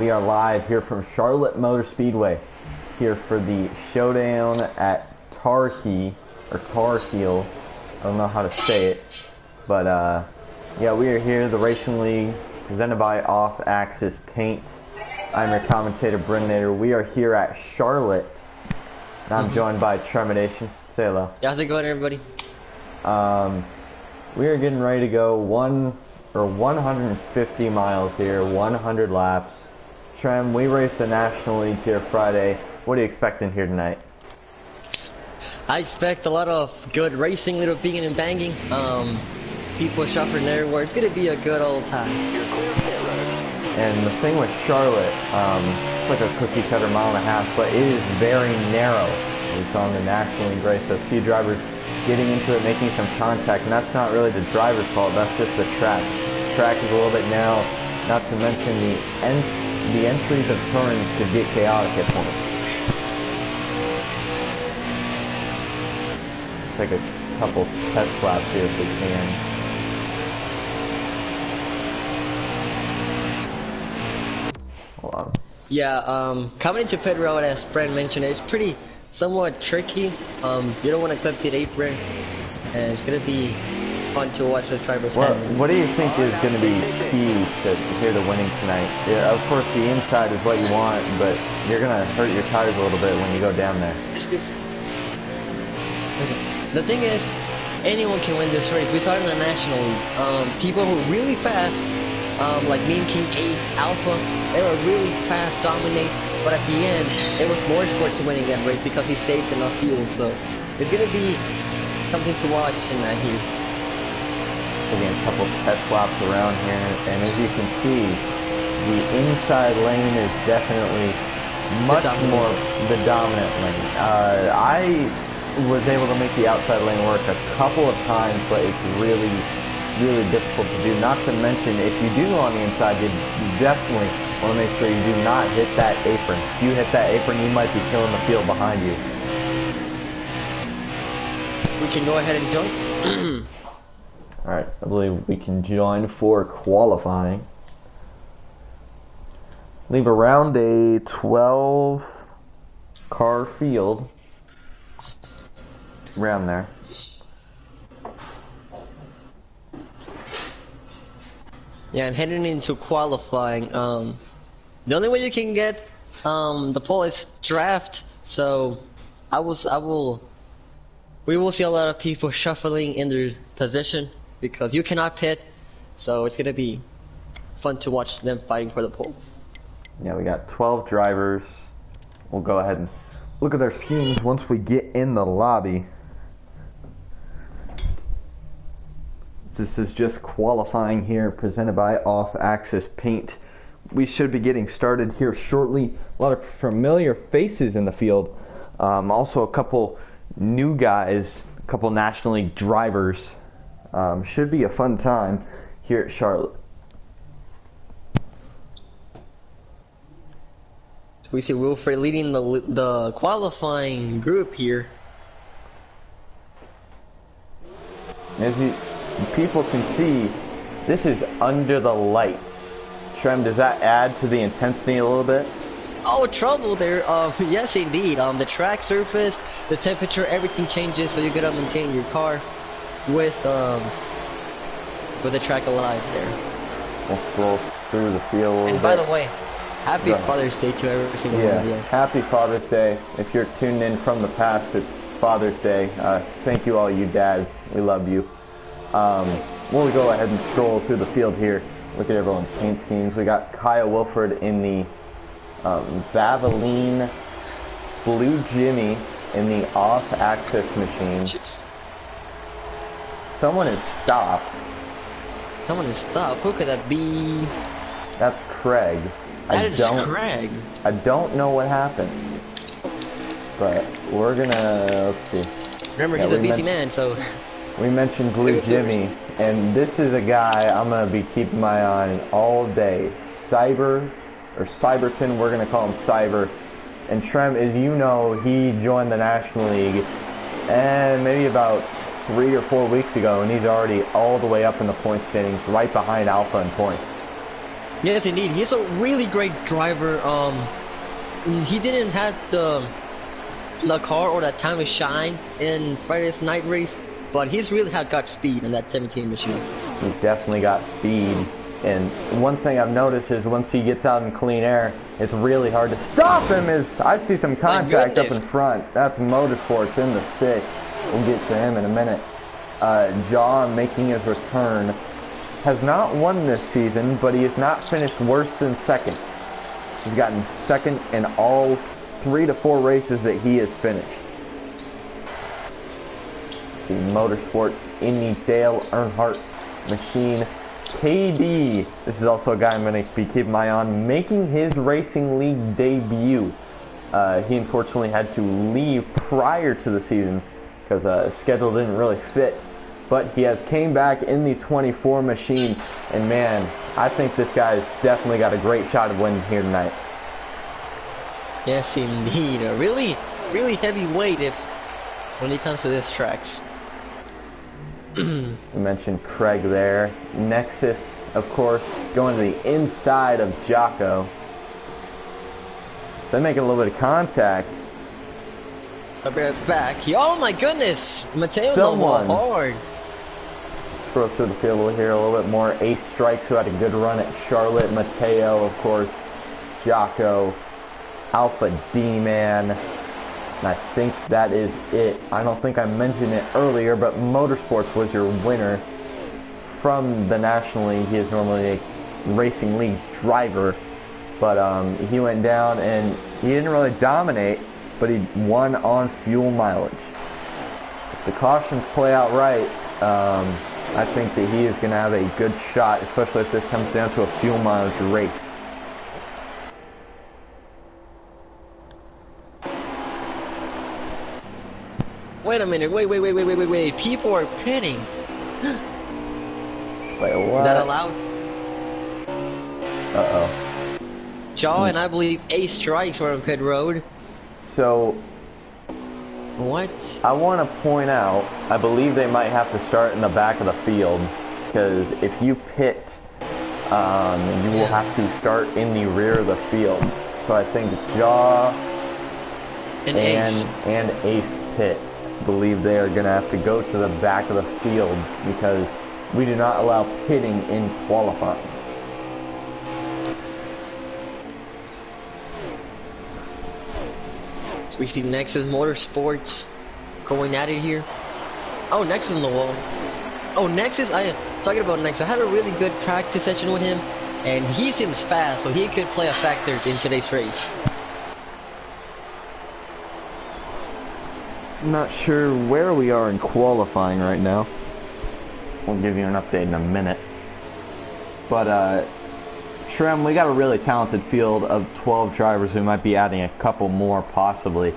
We are live here from Charlotte Motor Speedway, here for the Showdown at Tarheel, or Tarheel. I don't know how to say it, but yeah, we are here, the Racing League, presented by Off Axis Paint. I'm your commentator, Brennator. We are here at Charlotte, and I'm joined by Tremidation. Say hello. Yeah, how's it going, everybody? We are getting ready to go 150 miles here, 100 laps. Trem, we raced the National League here Friday. What are you expecting here tonight? I expect a lot of good racing, little banging and banging. People shuffling everywhere. It's gonna be a good old time. And the thing with Charlotte, it's like a cookie cutter mile and a half, but it is very narrow. It's on the National League race, so a few drivers getting into it, making some contact, and that's not really the driver's fault, that's just the track. The track is a little bit narrow, not to mention the entries of turns could get chaotic at points. Take a couple test laps here if we can. Hold on. Yeah, coming into pit road, as Brent mentioned, it's pretty somewhat tricky. You don't want to clip the apron, and it's gonna be fun to watch those drivers. Well, what do you think is going to be key to here to winning tonight? Yeah, of course the inside is what you want, but you're going to hurt your tires a little bit when you go down there. Okay. The thing is, anyone can win this race. We saw it in the National League. People who were really fast, like me and King Ace, Alpha, they were really fast, dominate, but at the end, it was Motorsports winning that race because he saved enough fuel, so it's going to be something to watch tonight here. Again, a couple test laps around here, and as you can see, the inside lane is definitely much more the dominant lane. I was able to make the outside lane work a couple of times, but it's really, really difficult to do. Not to mention, if you do go on the inside, you definitely want to make sure you do not hit that apron. If you hit that apron, you might be killing the field behind you. We can go ahead and jump. Alright, I believe we can join for qualifying. Leave around a 12 car field. Around there. Yeah, I'm heading into qualifying. The only way you can get the pole is draft, so we will see a lot of people shuffling in their position because you cannot pit, so it's gonna be fun to watch them fighting for the pole. Yeah, we got 12 drivers. We'll go ahead and look at their schemes once we get in the lobby. This is just qualifying here, presented by Off Axis Paint. We should be getting started here shortly. A lot of familiar faces in the field. Also a couple new guys, a couple National League drivers. Should be a fun time here at Charlotte. So we see Wilfred leading the qualifying group here. As people can see, this is under the lights. Trem, does that add to the intensity a little bit? Oh, trouble there. Yes, indeed. The track surface, the temperature, everything changes, so you gotta maintain your car with the track alive there. We'll scroll through the field. And by the way, happy Father's Day to every single one of you. Happy Father's Day. If you're tuned in from the past, it's Father's Day. Thank you, all you dads. We love you. We'll go ahead and scroll through the field here. Look at everyone's paint schemes. We got Kyle Wilford in the Valvoline Blue Jimmy in the off-axis machine. Someone is stopped. Someone is stopped. Who could that be? That's Craig. That is Craig. I don't know what happened, but we're gonna, let's see. Remember, he's a busy man, so. We mentioned Blue Jimmy, and this is a guy I'm gonna be keeping my eye on all day. Cyberton, we're gonna call him Cyber. And Trem, as you know, he joined the National League, and maybe about 3 or 4 weeks ago, and he's already all the way up in the point standings, right behind Alpha in points. Yes, indeed. He's a really great driver. He didn't have the car or that time to shine in Friday's night race, but he's really got speed in that 17 machine. He's definitely got speed. And one thing I've noticed is once he gets out in clean air, it's really hard to stop him. I see some contact up in front. That's Motorsports in the 6. We'll get to him in a minute. John making his return. Has not won this season, but he has not finished worse than second. He's gotten second in all 3 to 4 races that he has finished. See Motorsports in the Dale Earnhardt machine. KD, this is also a guy I'm going to be keeping my eye on, making his Racing League debut. He unfortunately had to leave prior to the season because the schedule didn't really fit. But he has came back in the 24 machine, and man, I think this guy's definitely got a great shot of winning here tonight. Yes, indeed. A really, really heavy weight when it comes to this tracks. We mentioned Craig there. Nexus, of course, going to the inside of Jocko. They're making a little bit of contact. I'll be right back. Oh my goodness! Mateo Someone hard. Throw through the field. We'll hear a little bit more. Ace Strikes, who had a good run at Charlotte. Mateo, of course. Jocko. Alpha D-Man. And I think that is it. I don't think I mentioned it earlier, but Motorsports was your winner from the National League. He is normally a Racing League driver, but he went down and he didn't really dominate, but he won on fuel mileage. If the cautions play out right, I think that he is going to have a good shot, especially if this comes down to a fuel mileage race. Wait a minute, wait. People are pitting. Wait, what? Is that allowed? Uh-oh. Jaw and I believe Ace Strikes were on pit road. So, what? I want to point out, I believe they might have to start in the back of the field, because if you pit, you will have to start in the rear of the field. So I think Jaw and Ace pit. Believe they are going to have to go to the back of the field because we do not allow pitting in qualifying. So we see Nexus Motorsports going at it here. Oh, Nexus on the wall. Oh, Nexus, talking about Nexus, I had a really good practice session with him, and he seems fast, so he could play a factor in today's race. I'm not sure where we are in qualifying right now. We'll give you an update in a minute. But, Shrem, we got a really talented field of 12 drivers. We might be adding a couple more, possibly.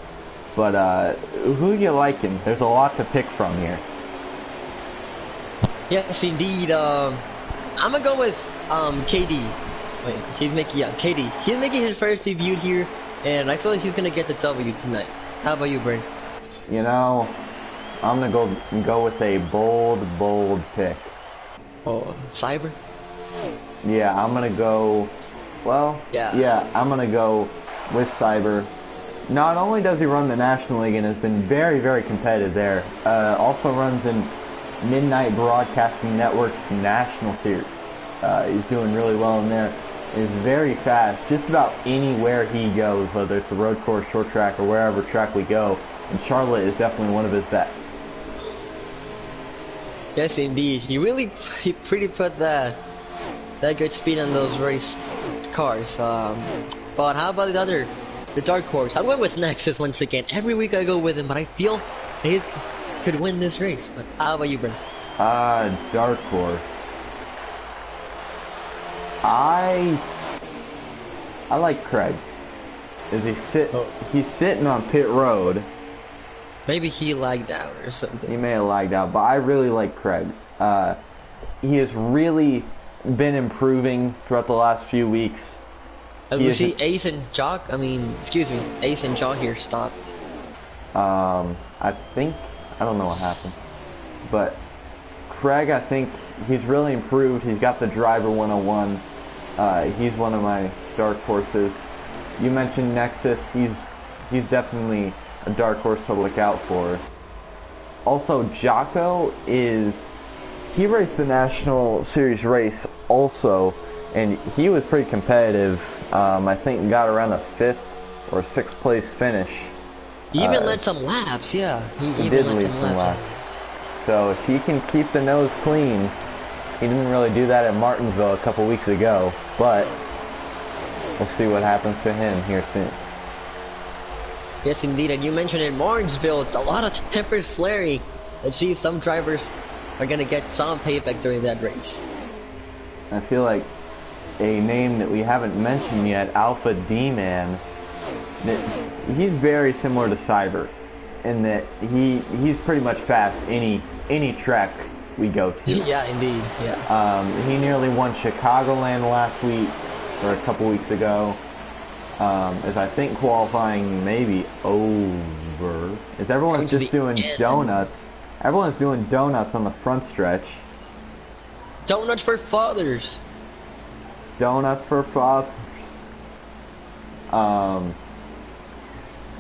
But, who you liking? There's a lot to pick from here. Yes, indeed. I'm gonna go with, KD. Wait, KD. He's making his first debut here, and I feel like he's gonna get the W tonight. How about you, Brent? You know, I'm gonna go with a bold pick. Oh, Cyber? Yeah, I'm gonna go. Well, yeah, I'm gonna go with Cyber. Not only does he run the National League and has been very, very competitive there, also runs in Midnight Broadcasting Network's National Series. He's doing really well in there. Is very fast, just about anywhere he goes, whether it's a road course, short track, or wherever track we go. And Charlotte is definitely one of his best. Yes, indeed. He pretty put that good speed on those race cars. But how about the dark horse? I'm going with Nexus once again. Every week I go with him, but I feel he could win this race. But how about you, Brent? Dark horse. I like Craig. He's sitting on pit road. Maybe he lagged out or something. He may have lagged out, but I really like Craig. He has really been improving throughout the last few weeks. As we see Ace and Ace and Jaw here stopped. I don't know what happened. But Craig, I think he's really improved. He's got the driver 101. He's one of my dark horses. You mentioned Nexus. He's definitely a dark horse to look out for. Also, Jocko he raced the National Series race also, and he was pretty competitive. I think got around a 5th or 6th place finish. He even led some laps, yeah. He even did led lead some laps. So if he can keep the nose clean, he didn't really do that at Martinsville a couple weeks ago, but we'll see what happens to him here soon. Yes, indeed. And you mentioned in Martinsville, a lot of tempers flaring. Let's see if some drivers are going to get some payback during that race. I feel like a name that we haven't mentioned yet, Alpha D-Man, he's very similar to Cyber in that he's pretty much fast any track we go to. Yeah, indeed. Yeah. He nearly won Chicagoland last week or a couple weeks ago. As I think qualifying may be over. As everyone's just doing donuts. Everyone's doing donuts on the front stretch. Donuts for fathers. Donuts for fathers.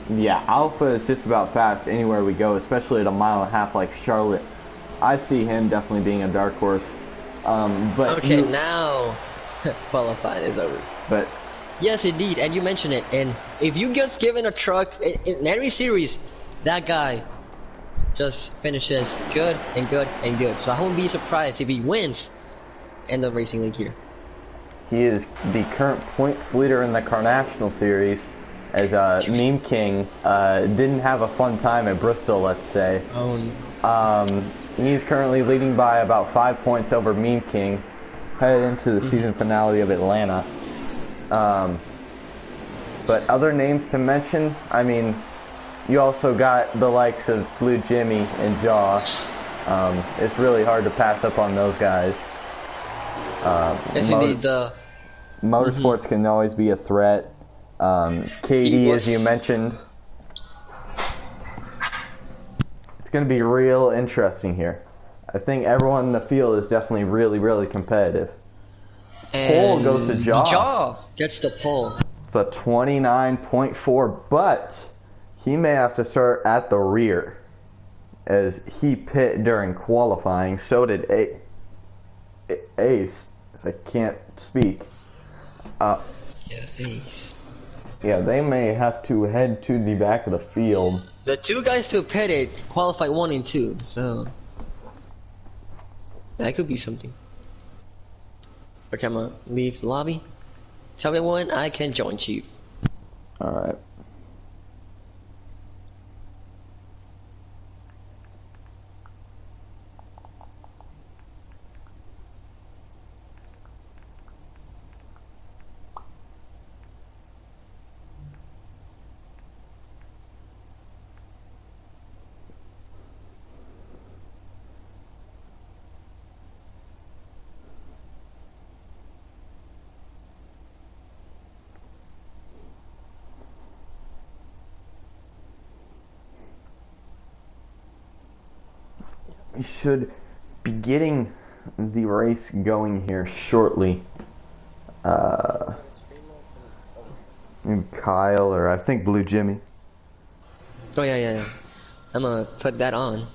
Yeah, Alpha is just about fast anywhere we go, especially at a mile and a half like Charlotte. I see him definitely being a dark horse. But okay, now qualifying is over. But yes, indeed, and you mentioned it. And if you get given a truck in every series, that guy just finishes good and good and good. So I won't be surprised if he wins in the racing league here. He is the current points leader in the Car National Series, as Meme King didn't have a fun time at Bristol, let's say. Oh no. He's currently leading by about 5 points over Meme King, headed into the season finale of Atlanta. But other names to mention, I mean, you also got the likes of Blue Jimmy and Jaw. It's really hard to pass up on those guys. Yes, indeed. The Motorsports can always be a threat. Katie, as you mentioned. It's going to be real interesting here. I think everyone in the field is definitely really, really competitive. And pole goes to Jaw. Jaw gets the pole. The 29.4, but he may have to start at the rear as he pit during qualifying. So did Ace, as I can't speak. Yeah, Ace. Yeah, they may have to head to the back of the field. The two guys who pitted qualified 1 and 2, so that could be something. Okay, I'm gonna leave the lobby. Tell me when I can join Chief. Alright. We should be getting the race going here shortly. Kyle, or I think Blue Jimmy. Oh yeah. I'm gonna put that on.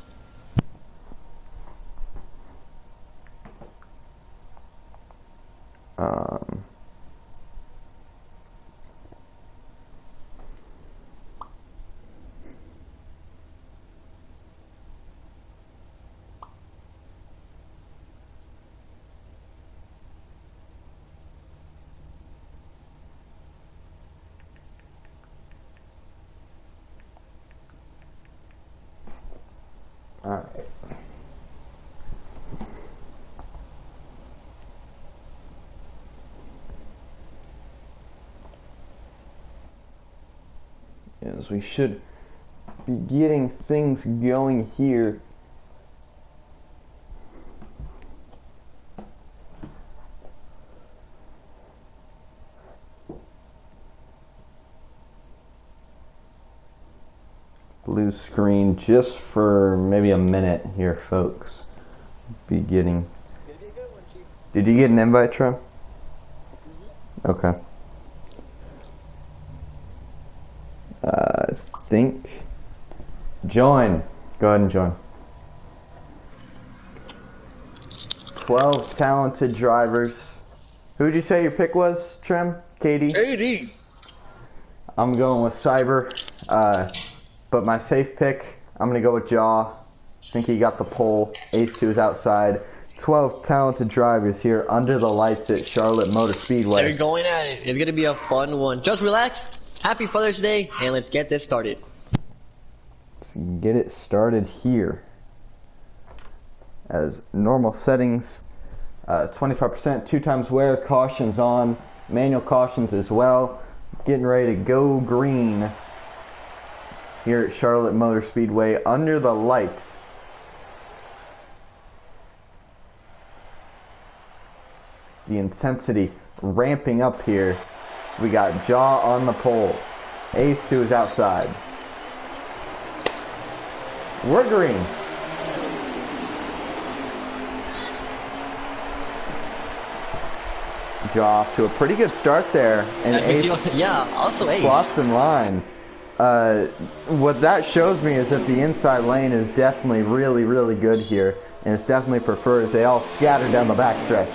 Alright. Yes, we should be getting things going here. Blue screen just for maybe a minute here, folks. Be getting. Did you get an invite, Trump? Okay. I think. Join. Go ahead and join. 12 talented drivers. Who'd you say your pick was, Trim? KD? KD. I'm going with Cyber. But my safe pick, I'm going to go with Jaw. I think he got the pole. Ace 2 is outside. 12 talented drivers here under the lights at Charlotte Motor Speedway. They're going at it. It's going to be a fun one. Just relax. Happy Father's Day, and let's get this started. Let's get it started here. As normal settings, 25%, 2 times wear, cautions on, manual cautions as well. Getting ready to go green here at Charlotte Motor Speedway under the lights. The intensity ramping up here. We got Jaw on the pole. Ace 2 is outside. We're green. Jaw off to a pretty good start there. And Ace, yeah, also Ace. Slots in line. What that shows me is that the inside lane is definitely really, really good here. And it's definitely preferred as they all scatter down the backstretch.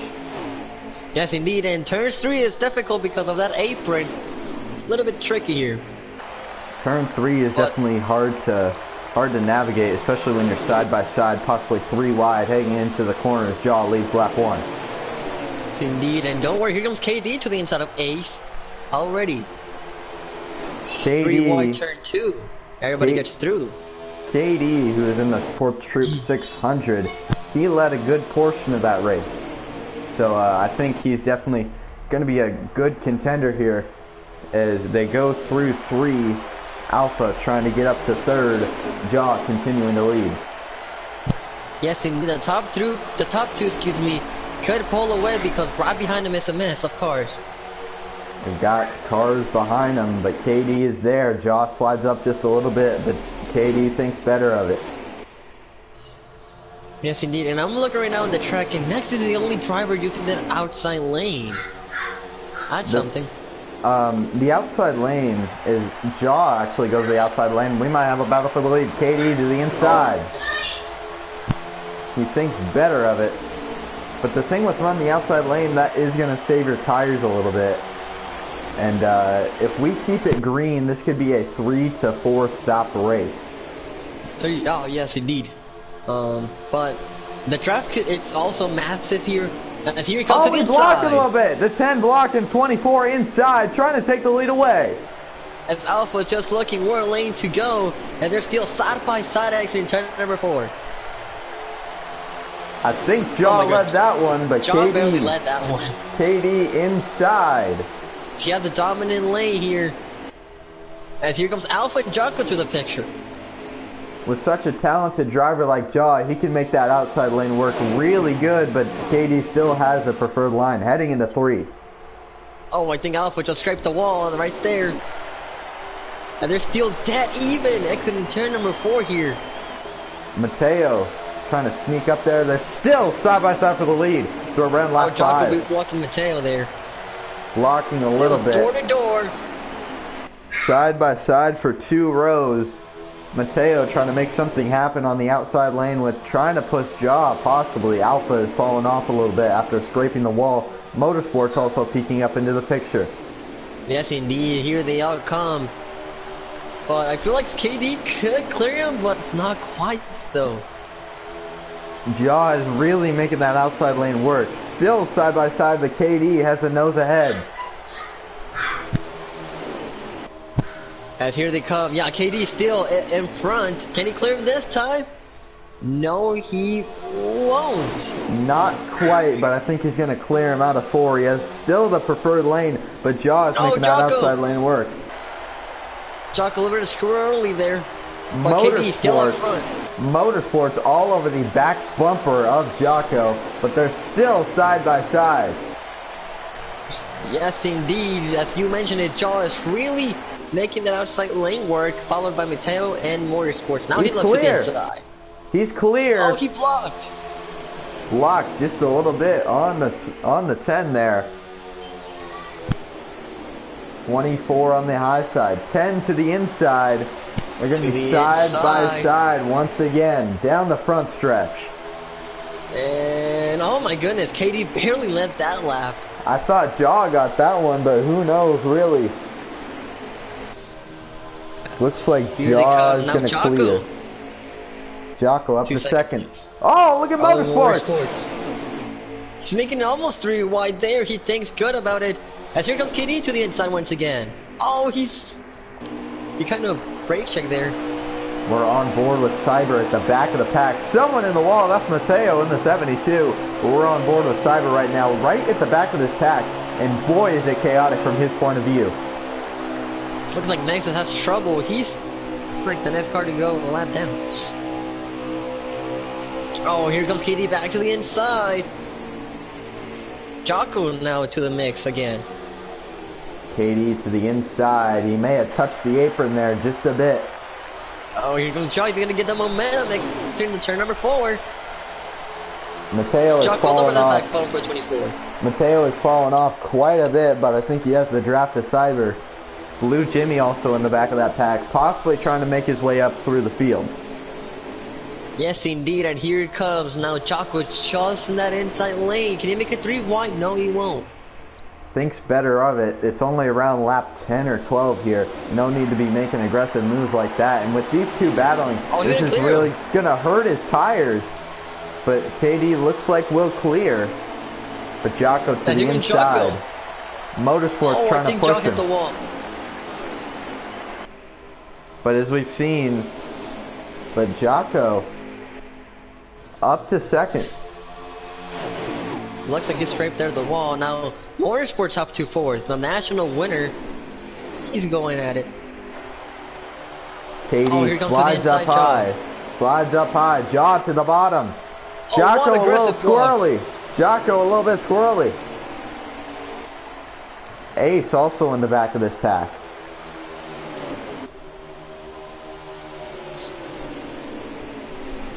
Yes, indeed. And turns 3 is difficult because of that apron. It's a little bit tricky here. Turn 3 is definitely hard to navigate, especially when you're side by side, possibly 3 wide, heading into the corners. Jaw leads lap 1. Indeed, and don't worry, here comes KD to the inside of Ace already. KD, 3 wide turn 2. Everybody gets through. KD, who is in the Fourth Troop 600, he led a good portion of that race. So I think he's definitely going to be a good contender here as they go through 3. Alpha trying to get up to 3rd. Jaw continuing to lead. Yes, indeed. The top 2, excuse me, could pull away because right behind him is a mess of cars. We've got cars behind him, but KD is there. Jaw slides up just a little bit, but KD thinks better of it. Yes, indeed. And I'm looking right now on the track, and next is the only driver using that outside lane. That's something. The outside lane is Jaw actually goes to the outside lane. We might have a battle for the lead. KD to the inside. He thinks better of it. But the thing with running the outside lane, that is going to save your tires a little bit. And if we keep it green, this could be a 3 to 4 stop race. Oh, yes, indeed. But the draft kit, it's also massive here. As here he comes to the inside. Blocked a little bit. The 10 blocked and 24 inside, trying to take the lead away. As Alpha just looking where lane to go, and they're still side by side exiting turn number 4. I think Jaw led that one, but Jaw barely led that one. KD inside. He has the dominant lane here. As here comes Alpha and Jocko to the picture. With such a talented driver like Jaw, he can make that outside lane work really good, but KD still has the preferred line, heading into 3. Oh, I think Alpha just scraped the wall right there. And they're still dead even, exiting turn number 4 here. Mateo trying to sneak up there. They're still side by side for the lead. So around lap 5. Jocko will be blocking Mateo there. Blocking a little bit. Door to door. Side by side for 2 rows. Mateo trying to make something happen on the outside lane with trying to push Jaw, possibly. Alpha is falling off a little bit after scraping the wall. Motorsports also peeking up into the picture. Yes, indeed. Here they all come. But I feel like KD could clear him, but it's not quite, though. Jaw is really making that outside lane work. Still side by side, but KD has the nose ahead. As here they come. Yeah, KD still in front. Can he clear him this time? No, he won't. Not quite, but I think he's going to clear him out of 4. He has still the preferred lane, but Jaw is making that outside lane work. Jocko a little bit squirrely there. But KD still up front. Motorsports all over the back bumper of Jocko, but they're still side by side. Yes, indeed. As you mentioned it, Jaw is really making that outside lane work, followed by Mateo and Motorsports. Now he looks to the inside. He's clear. Oh, he blocked. Blocked just a little bit on the 10 there. 24 on the high side. 10 to the inside. They're going to be side by side once again. Down the front stretch. And oh my goodness, KD barely led that lap. I thought Jaw got that one, but who knows, really. Looks like Jaw is going to clear. Jocko up to second. Oh, look at Motorsports. He's making it almost 3 wide there. He thinks good about it. As here comes KD to the inside once again. Oh, he kind of brake checked there. We're on board with Cyber at the back of the pack. Someone in the wall. That's Mateo in the 72. We're on board with Cyber right now, right at the back of this pack. And boy, is it chaotic from his point of view. Looks like Nexus has trouble. He's like the next car to go a lap down. Oh, here comes KD back to the inside. Jocko now to the mix again. KD to the inside. He may have touched the apron there just a bit. Oh, here comes Jocko. He's going to get the momentum next turn to turn number 4. Mateo is falling off. For 24. Mateo is falling off quite a bit, but I think he has the draft to Cyber. Blue Jimmy also in the back of that pack, possibly trying to make his way up through the field. Yes, indeed, and here it comes. Now Jocko just in that inside lane. Can he make it 3 wide? No, he won't. Thinks better of it. It's only around lap 10 or 12 here. No need to be making aggressive moves like that. And with these two battling, this is really going to hurt his tires. But KD looks like we'll clear. But Jocko to the inside. Motorsports trying to push him. Hit the wall. But as we've seen, Jocko up to second. Looks like he's straight there the wall. Now Motorsports up to 4th. The national winner, he's going at it. KD slides up high. Slides up high. Jaw to the bottom. Jocko a little squirrely. Jocko a little bit squirrely. Ace also in the back of this pack.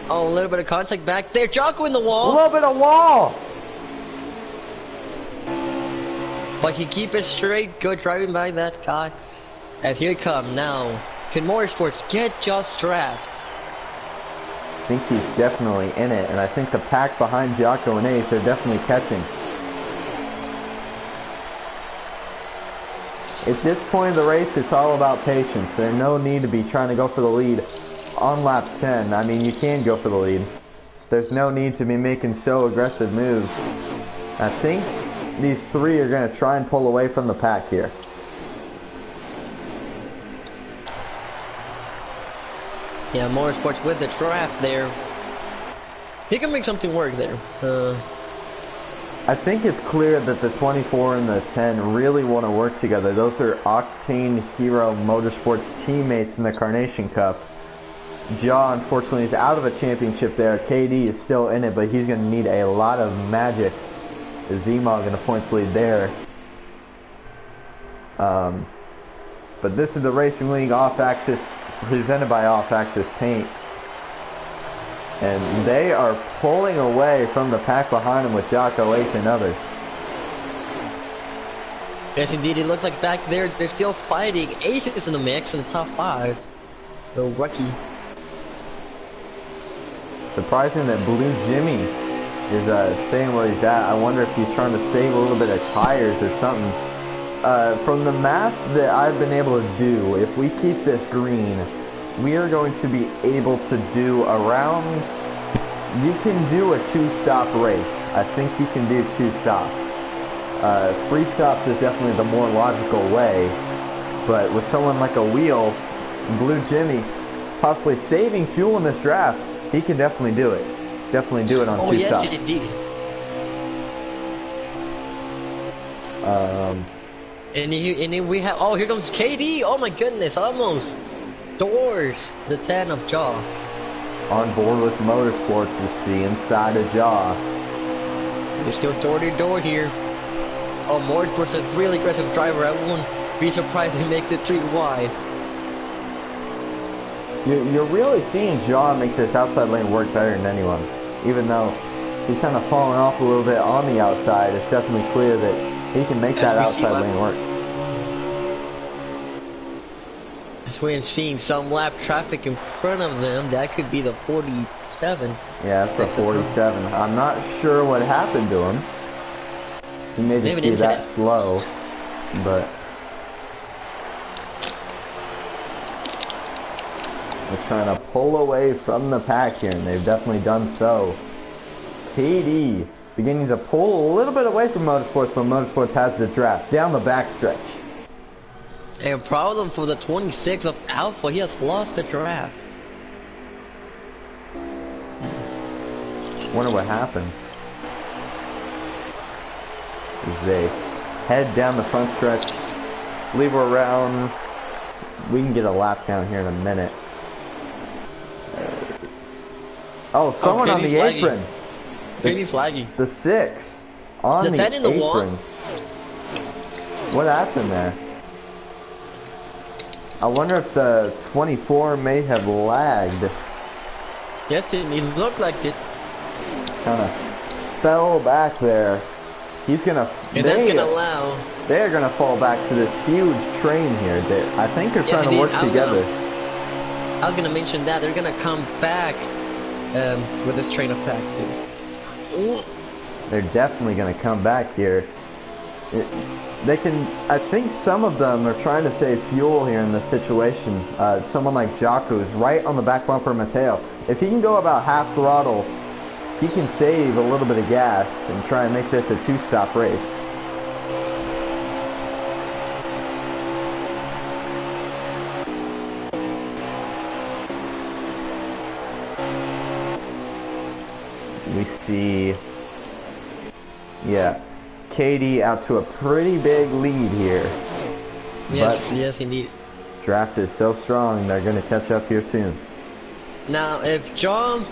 Oh, a little bit of contact back there. Jocko in the wall. A little bit of wall. But he keep it straight. Good driving by that guy. And here he come now. Can Motorsports get just draft? I think he's definitely in it, and I think the pack behind Jocko and Ace are definitely catching. At this point of the race, it's all about patience. There's no need to be trying to go for the lead on lap 10. I mean, you can go for the lead. There's no need to be making so aggressive moves. I think these 3 are going to try and pull away from the pack here. Yeah, Motorsports with the draft there. He can make something work there. I think it's clear that the 24 and the 10 really want to work together. Those are Octane Hero Motorsports teammates in the Carnation Cup. Jaw, unfortunately, is out of a championship there. KD is still in it, but he's going to need a lot of magic. Z-Mog in the points lead there. But this is the Racing League off-axis, presented by Off-Axis Paint. And they are pulling away from the pack behind them with Jocko, Ace, and others. Yes, indeed. It looked like back there, they're still fighting. Ace is in the mix in the top 5. The rookie. Surprising that Blue Jimmy is staying where he's at. I wonder if he's trying to save a little bit of tires or something. From the math that I've been able to do, if we keep this green, we are going to be able to do around, you can do a 2-stop race. I think you can do 2 stops. 3 stops is definitely the more logical way, but with someone like a Wheel, Blue Jimmy, possibly saving fuel in this draft, he can definitely do it. Definitely do it on 2 stops. Oh yes, indeed. And we have, here comes KD. Oh my goodness, almost doors the 10 of Jaw. On board with Motorsports is the inside of Jaw. They're still door to door here. Oh, Motorsports is a really aggressive driver. I wouldn't be surprised if he makes it 3 wide. You're really seeing Jaw make this outside lane work better than anyone. Even though he's kind of falling off a little bit on the outside, it's definitely clear that he can make that outside lane work. As we're seeing some lap traffic in front of them, that could be the 47. Yeah, that's the 47. I'm not sure what happened to him. He may just be that slow, but they're trying to pull away from the pack here, and they've definitely done so. KD beginning to pull a little bit away from Motorsports, but Motorsports has the draft down the backstretch. A problem for the 26 of Alpha, he has lost the draft. Wonder what happened. As they head down the front stretch, leave her around. We can get a lap down here in a minute. Oh, someone on the apron. Katie's laggy. The 6 on the 10 in the apron. wall. What happened there? I wonder if the 24 may have lagged. Yes, it looked like it. Kind of fell back there. He's gonna. And that's gonna allow. They're gonna fall back to this huge train here. I think they're trying to work together. I was gonna mention that they're gonna come back with this train of packs here. They're definitely gonna come back here. They can. I think some of them are trying to save fuel here in this situation. Someone like Jocko is right on the back bumper of Mateo. If he can go about half throttle, he can save a little bit of gas and try and make this a 2-stop race. We see, yeah, KD out to a pretty big lead here. Yes, indeed. Draft is so strong, they're going to catch up here soon. Now, if John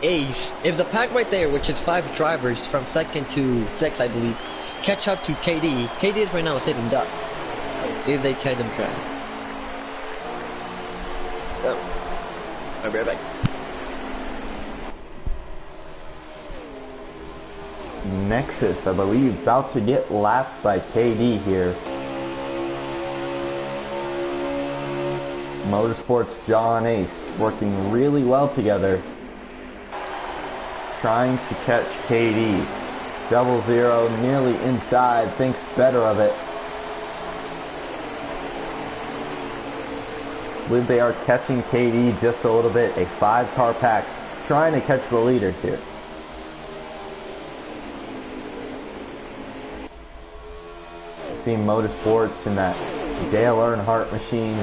Ace, if the pack right there, which is 5 drivers from 2nd to 6, I believe, catch up to KD, KD is right now sitting duck. If they tie them draft. Oh. I'll be right back. Nexus, I believe, about to get lapped by KD here. Motorsports John Ace working really well together, trying to catch KD. 00 nearly inside, thinks better of it. I believe they are catching KD just a little bit. A 5-car pack trying to catch the leaders here. Seeing Motorsports in that Dale Earnhardt machine.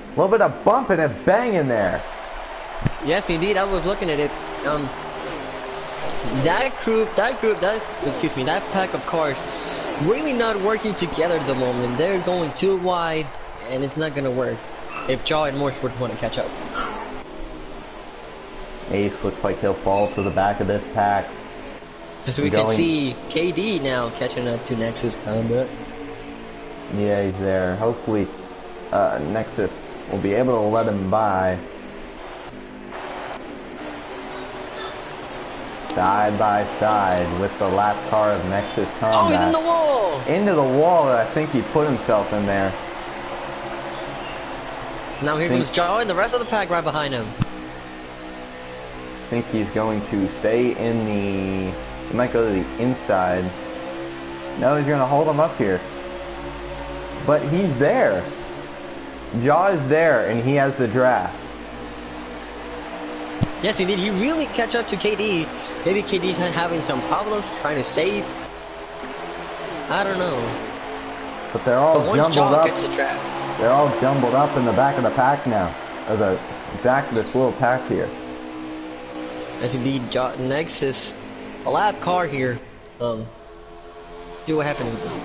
A little bit of bump and a bang in there. Yes, indeed. I was looking at it. That pack of cars really not working together at the moment. They're going too wide, and it's not gonna work if Jaw and Motorsport want to catch up. Ace looks like he'll fall to the back of this pack. So we can see KD now catching up to Nexus Combat. Yeah, he's there. Hopefully, Nexus will be able to let him by. Side by side with the lap car of Nexus Combat. Oh, he's in the wall! Into the wall. I think he put himself in there. Now here goes Jaw and the rest of the pack right behind him. I think he's going to stay in the... He might go to the inside. No, he's going to hold him up here. But he's there. Jaw is there, and he has the draft. Yes, indeed. He really catch up to KD. Maybe KD's having some problems trying to save. I don't know. But they're all jumbled up. Gets the draft. They're all jumbled up in the back of the pack now. Or the back of this little pack here. Yes, indeed. Nexus. A lap car here. See what happened with them.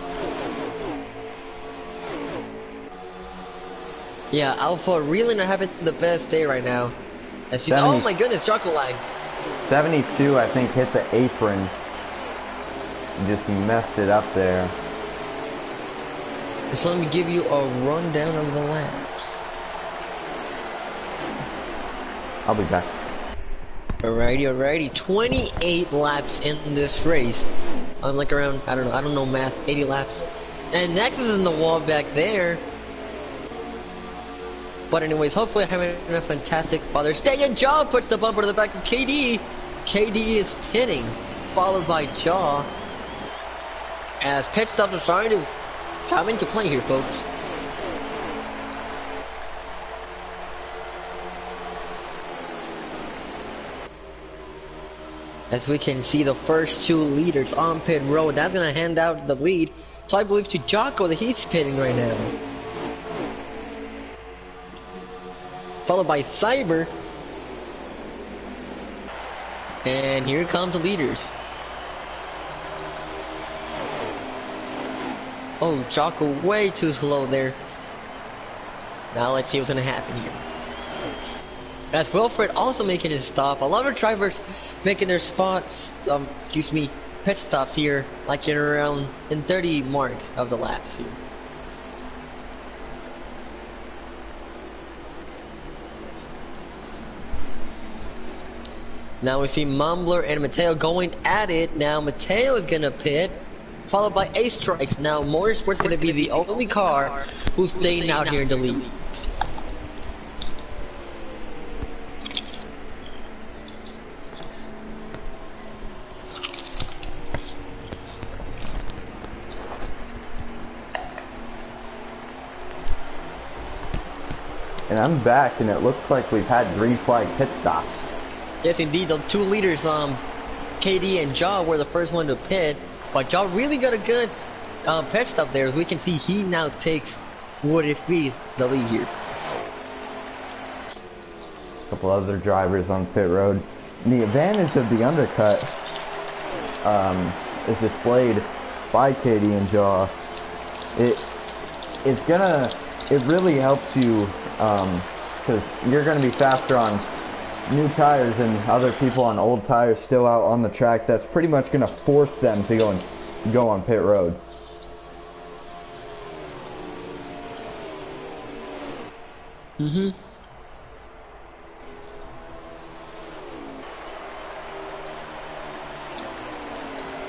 Yeah, Alpha really not having the best day right now. And she's, oh my goodness, Choco lag. 72, I think, hit the apron. And just messed it up there. Just let me give you a rundown of the laps. I'll be back. Alrighty. 28 laps in this race. I'm like around, I don't know math, 80 laps. And Nexus is in the wall back there. But anyways, hopefully I'm having a fantastic Father's Day. And Jaw puts the bumper to the back of KD. KD is pitting, followed by Jaw. As pit stops are starting to come into play here, folks. As we can see the first two leaders on pit road, that's gonna hand out the lead. So I believe to Jocko that he's pitting right now. Followed by Cyber. And here come the leaders. Oh, Jocko way too slow there. Now let's see what's gonna happen here. As Wilfred also making his stop. A lot of drivers making their spots, pit stops here, like in around in 30 mark of the laps here. Now we see Mumbler and Mateo going at it. Now Mateo is gonna pit, followed by Ace Strikes. Now Motorsport's gonna be the only car who's staying out here in the lead. And I'm back, and it looks like we've had green flag pit stops. Yes, indeed. The two leaders, KD and Jaw, were the first one to pit, but Jaw really got a good pit stop there. As we can see, he now takes would it be the lead here. A couple other drivers on pit road. And the advantage of the undercut is displayed by KD and Jaw. It really helps you because you're gonna be faster on new tires and other people on old tires still out on the track. That's pretty much gonna force them to go on pit road.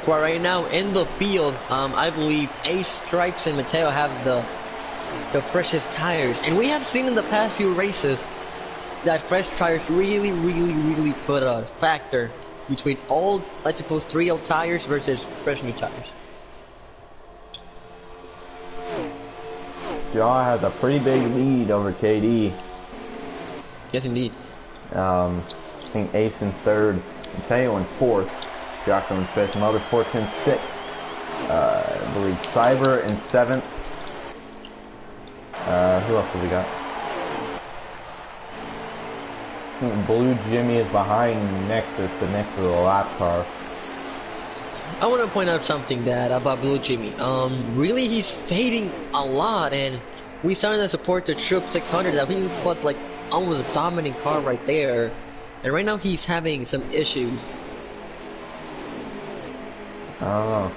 Well, right now in the field, I believe Ace Strikes and Mateo have the freshest tires, and we have seen in the past few races that fresh tires really put a factor between old, let's suppose 3 old tires versus fresh new tires. Jaw has a pretty big lead over KD. Yes, indeed. I think Ace in 3rd, Mateo in 4th, Jocko in 5th, Motorsports in 6th. I believe Cyber in 7th. Who else have we got? I think Blue Jimmy is behind Nexus, the Nexus of the lap car. I want to point out something about Blue Jimmy. Really he's fading a lot, and we started to support the Troop 600 that he was like almost a dominant car right there, and right now he's having some issues. I don't know.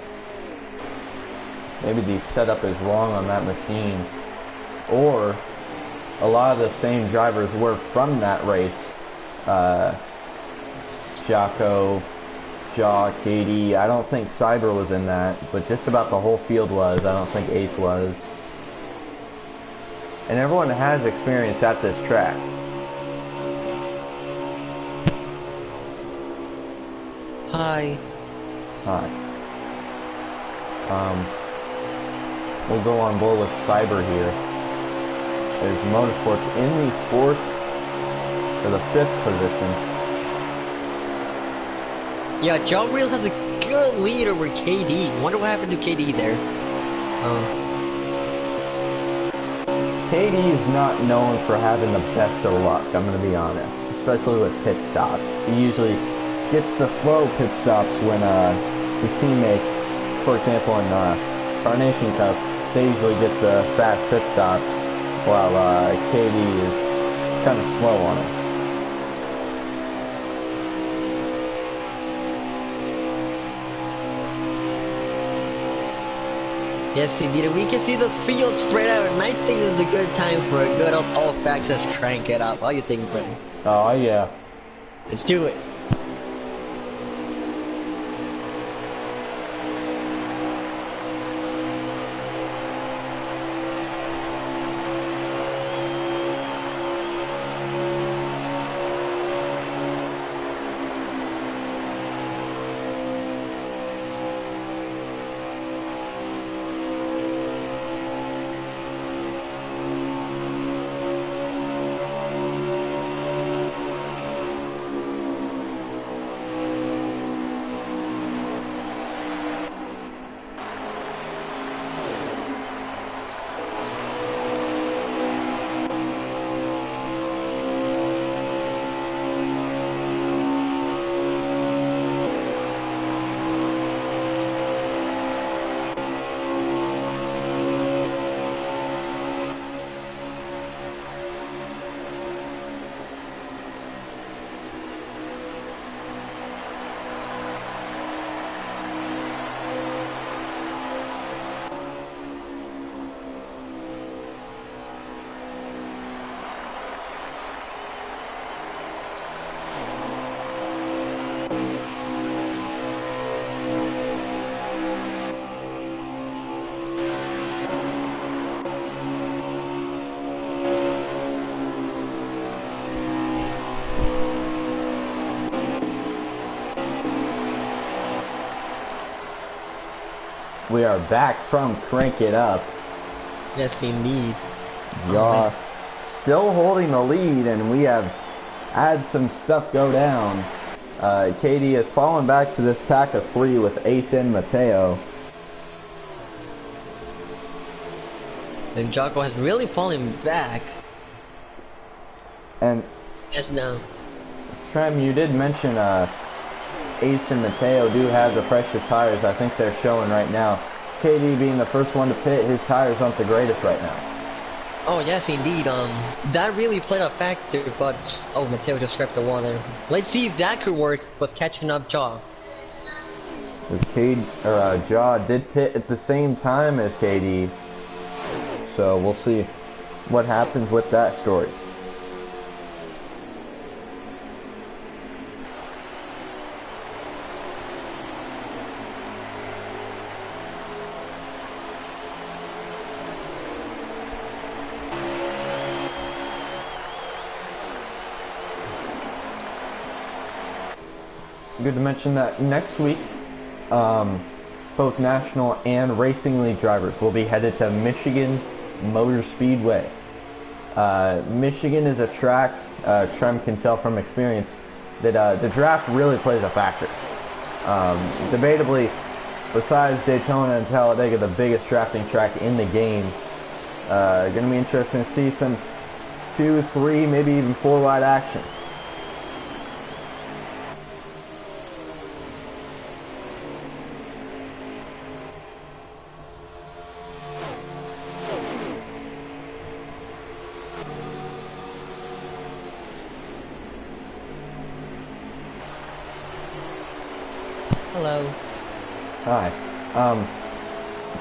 Maybe the setup is wrong on that machine. Or a lot of the same drivers were from that race. Jocko, Jaw, KD. I don't think Cyber was in that, but just about the whole field was. I don't think Ace was. And everyone has experience at this track. Hi. Hi. We'll go on board with Cyber here. There's Motorsports in the 4th or the 5th position. Yeah, John Real has a good lead over KD. Wonder what happened to KD there. KD is not known for having the best of luck, I'm going to be honest. Especially with pit stops. He usually gets the slow pit stops when his teammates, for example in Carnation Cup, they usually get the fast pit stops, while KD is kind of slow on it. Yes, indeed. We can see those fields spread out, and I think this is a good time for a good old all-access crank it up. What do you think, Brendan? Oh, yeah. Let's do it. we are back from Crank It Up. Yes, indeed. Yaw still holding the lead, and we have had some stuff go down. Katie has fallen back to this pack of 3 with Ace and Mateo. And Jocko has really fallen back. And Yes, no. Trem, you did mention Ace and Mateo do have the freshest tires. I think they're showing right now. KD being the first one to pit, his tires aren't the greatest right now. Oh yes, indeed. That really played a factor, but oh, Mateo just scraped the wall there. Let's see if that could work with catching up Jaw. Jaw did pit at the same time as KD, so we'll see what happens with that story. Good to mention that next week, both National and Racing League drivers will be headed to Michigan Motor Speedway. Michigan is a track, Trem can tell from experience, that the draft really plays a factor. Debatably, besides Daytona and Talladega, the biggest drafting track in the game. Going to be interesting to see some 2, 3, maybe even 4 wide action. Hello. Hi.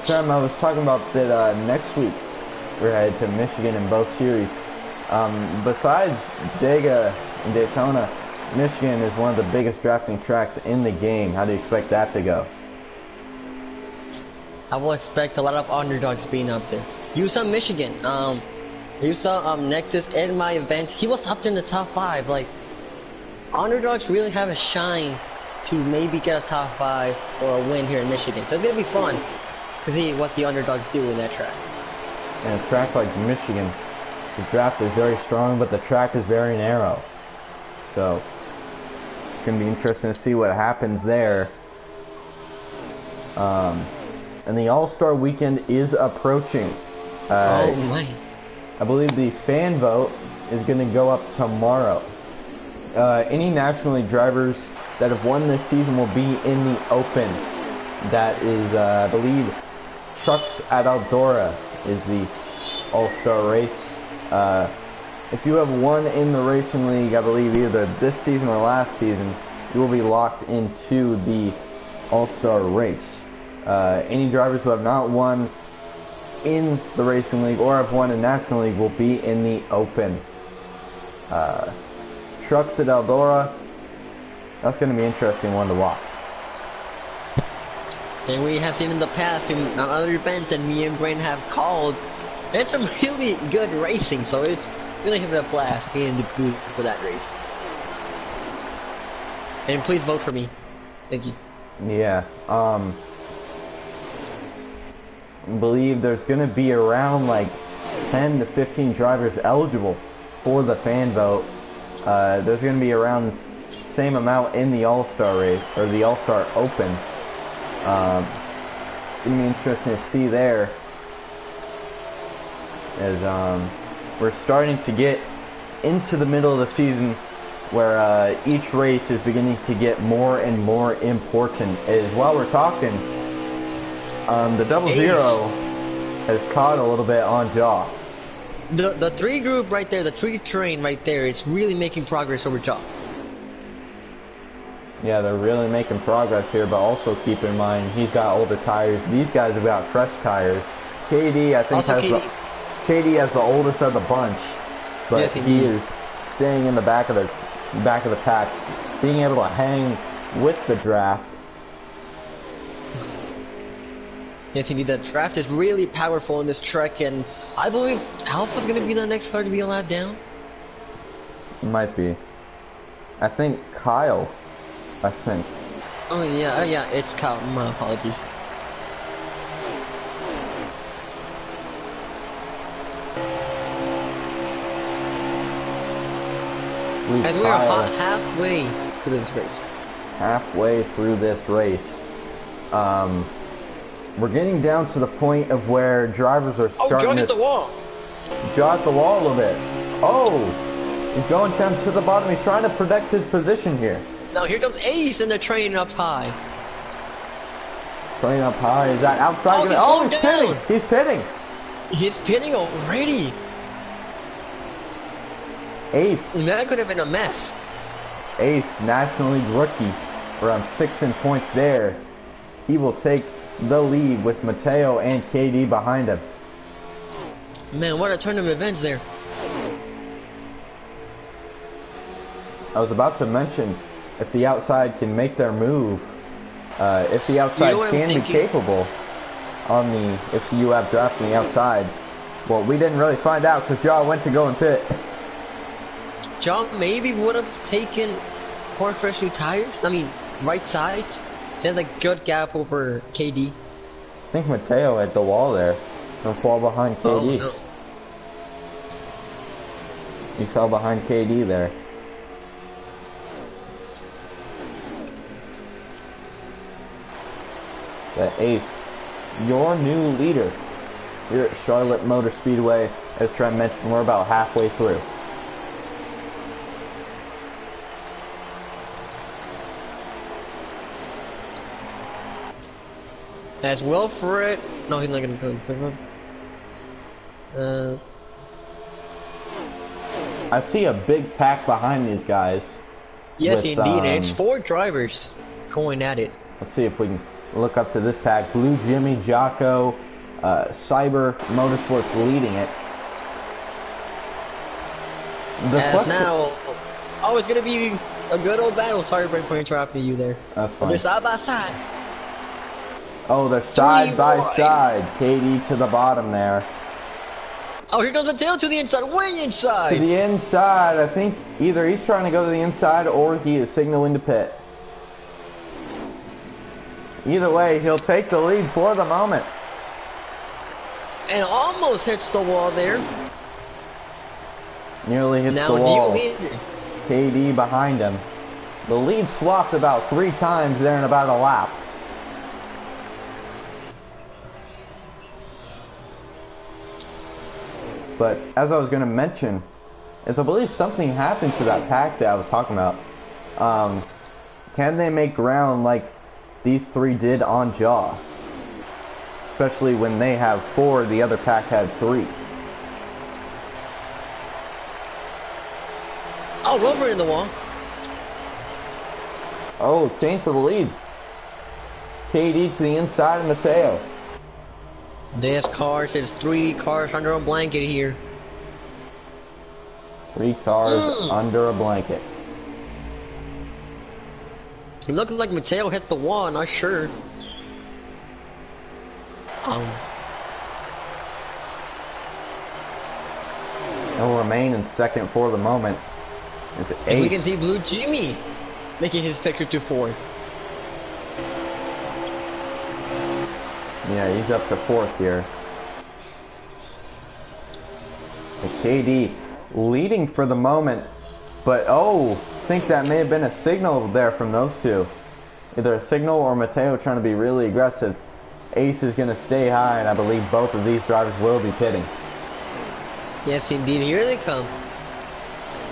Sam, I was talking about that next week we're headed to Michigan in both series. Besides Dega and Daytona, Michigan is one of the biggest drafting tracks in the game. How do you expect that to go? I will expect a lot of underdogs being up there. You saw Michigan. You saw Nexus in my event. He was up there in the top 5. Like, underdogs really have a shine to maybe get a top 5 or a win here in Michigan. So it's gonna be fun to see what the underdogs do in that track. And a track like Michigan, the draft is very strong, but the track is very narrow. So it's gonna be interesting to see what happens there. And the All-Star Weekend is approaching. Oh my! I believe the fan vote is going to go up tomorrow. Any National League drivers that have won this season will be in the Open. That is, I believe, Trucks at Eldora is the All-Star race. If you have won in the Racing League, I believe either this season or last season, you will be locked into the All-Star race. Any drivers who have not won in the Racing League or have won in National League will be in the Open. Trucks at Eldora, that's going to be an interesting one to watch. And we have seen in the past in other events that me and Brain have called, it's some really good racing, so it's really having a blast being in the booth for that race. And please vote for me. Thank you. Yeah, I believe there's going to be around like 10 to 15 drivers eligible for the fan vote. There's going to be around the same amount in the All-Star race, or the All-Star Open. It's going to be interesting to see there, as we're starting to get into the middle of the season where each race is beginning to get more and more important. As while we're talking, the double zero has caught a little bit on Jaw. The 3 group right there, the 3 train right there, it's really making progress over Jaw. Yeah, they're really making progress here, but also keep in mind he's got older tires. These guys have got fresh tires. KD, I think, KD has the oldest of the bunch, but yes, he is staying in the back of the pack, being able to hang with the draft. Yes, indeed, the draft is really powerful in this track, and I believe Alpha's going to be the next car to be allowed down. Might be. I think Kyle. I think. Oh yeah, it's Kyle. My apologies. believe As we are Kyle halfway through this race. halfway through this race. We're getting down to the point of where drivers are Oh, starting Joe hit to the wall. jog the wall a little bit. Oh, he's going down to the bottom. He's trying to protect his position here. Now here comes Ace in the train up high. Train up high. Is that outside? Oh, He's he's slowing pitting. He's pitting. He's pitting already. Ace. That could have been a mess. Ace, National League rookie, around 6 in points there. He will take the lead with Mateo and KD behind him. Man, what a turn of events there. I was about to mention, if the outside can make their move, if the outside can be capable on the, if you have draft on the outside. Well, we didn't really find out because Jaw went to go and pit. John maybe would have taken four fresh new tires. I mean, right sides. So he has a good gap over KD. I think Mateo hit the wall there and fall behind KD. Oh, no. He fell behind KD there. The 8th, your new leader here at Charlotte Motor Speedway. As Trent mentioned, we're about halfway through. As well for it. No, he's not gonna go pit road. I see a big pack behind these guys. Yes, with, indeed. And it's 4 drivers going at it. Let's see if we can look up to this pack. Blue Jimmy, Jocko, Cyber Motorsports leading it. As now, oh, it's gonna be a good old battle. Sorry, Brent, for interrupting you there. That's fine. But they're side by side. Oh, they're side by side. KD to the bottom there. Oh, here comes the tail to the inside, way inside. To the inside. I think either he's trying to go to the inside or he is signaling to pit. Either way, he'll take the lead for the moment. And almost hits the wall there. Nearly hits the wall. KD behind him. The lead swapped about 3 times there in about a lap. But as I was going to mention, is I believe something happened to that pack that I was talking about. Can they make ground like these 3 did on Jaw? Especially when they have 4, the other pack had 3. Oh, Rover in the wall. Oh, change for the lead. KD to the inside of Mateo. There's cars. There's 3 cars under a blanket here. 3 cars under a blanket. It looked like Mateo hit the wall. Not sure. He'll remain in second for the moment. It's 8. And we can see Blue Jimmy making his picture to 4th. Yeah, he's up to 4th here. And KD leading for the moment, but oh, I think that may have been a signal there from those 2. Either a signal or Mateo trying to be really aggressive. Ace is going to stay high, and I believe both of these drivers will be pitting. Yes, indeed. Here they come.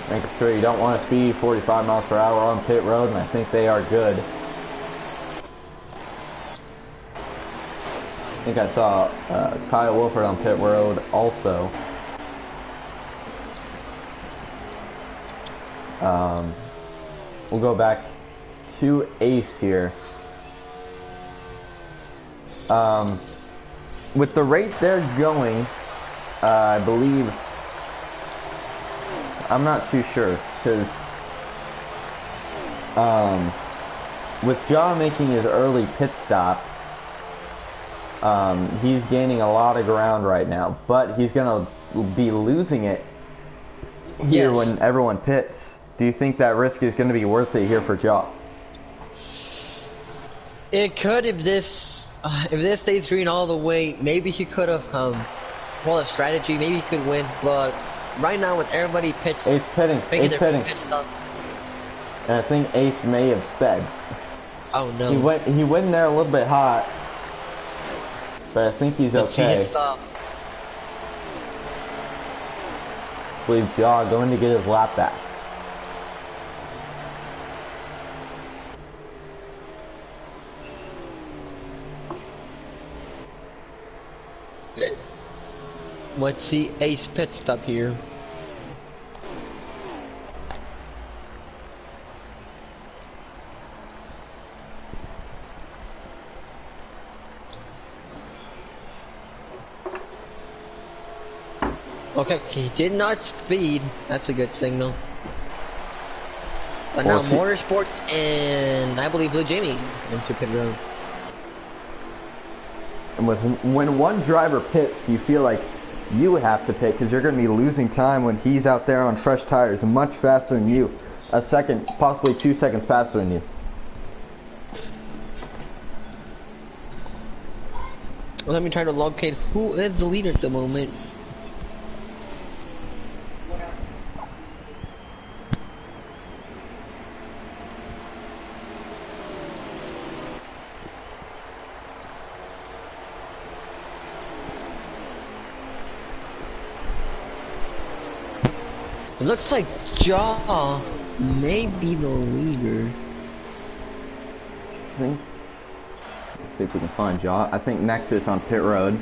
Making sure you don't want to speed 45 miles per hour on pit road, and I think they are good. I think I saw Kyle Wolford on pit road also. We'll go back to Ace here. With the rate they're going, I believe, I'm not too sure, because with John making his early pit stop, he's gaining a lot of ground right now, but he's going to be losing it here when everyone pits. Do you think that risk is going to be worth it here for Jaw? It could if this stays green all the way. Maybe he could have pulled a strategy. Maybe he could win, but right now with everybody Ace pitting. making Ace their pitting. pit stop. And I think Ace may have sped. Oh no. He went in there a little bit hot. But I think he's Let's see okay. his stop. I believe Jaw going to get his lap back. Let's see Ace pit stop here. Okay, he did not speed. That's a good signal. But now Motorsports and I believe Blue Jimmy into pit road. And when one driver pits, you feel like you have to pit because you're going to be losing time when he's out there on fresh tires much faster than you. A second, possibly 2 seconds faster than you. Let me try to locate who is the leader at the moment. It looks like Jaw may be the leader. I think. Let's see if we can find Jaw. I think Nexus on pit road.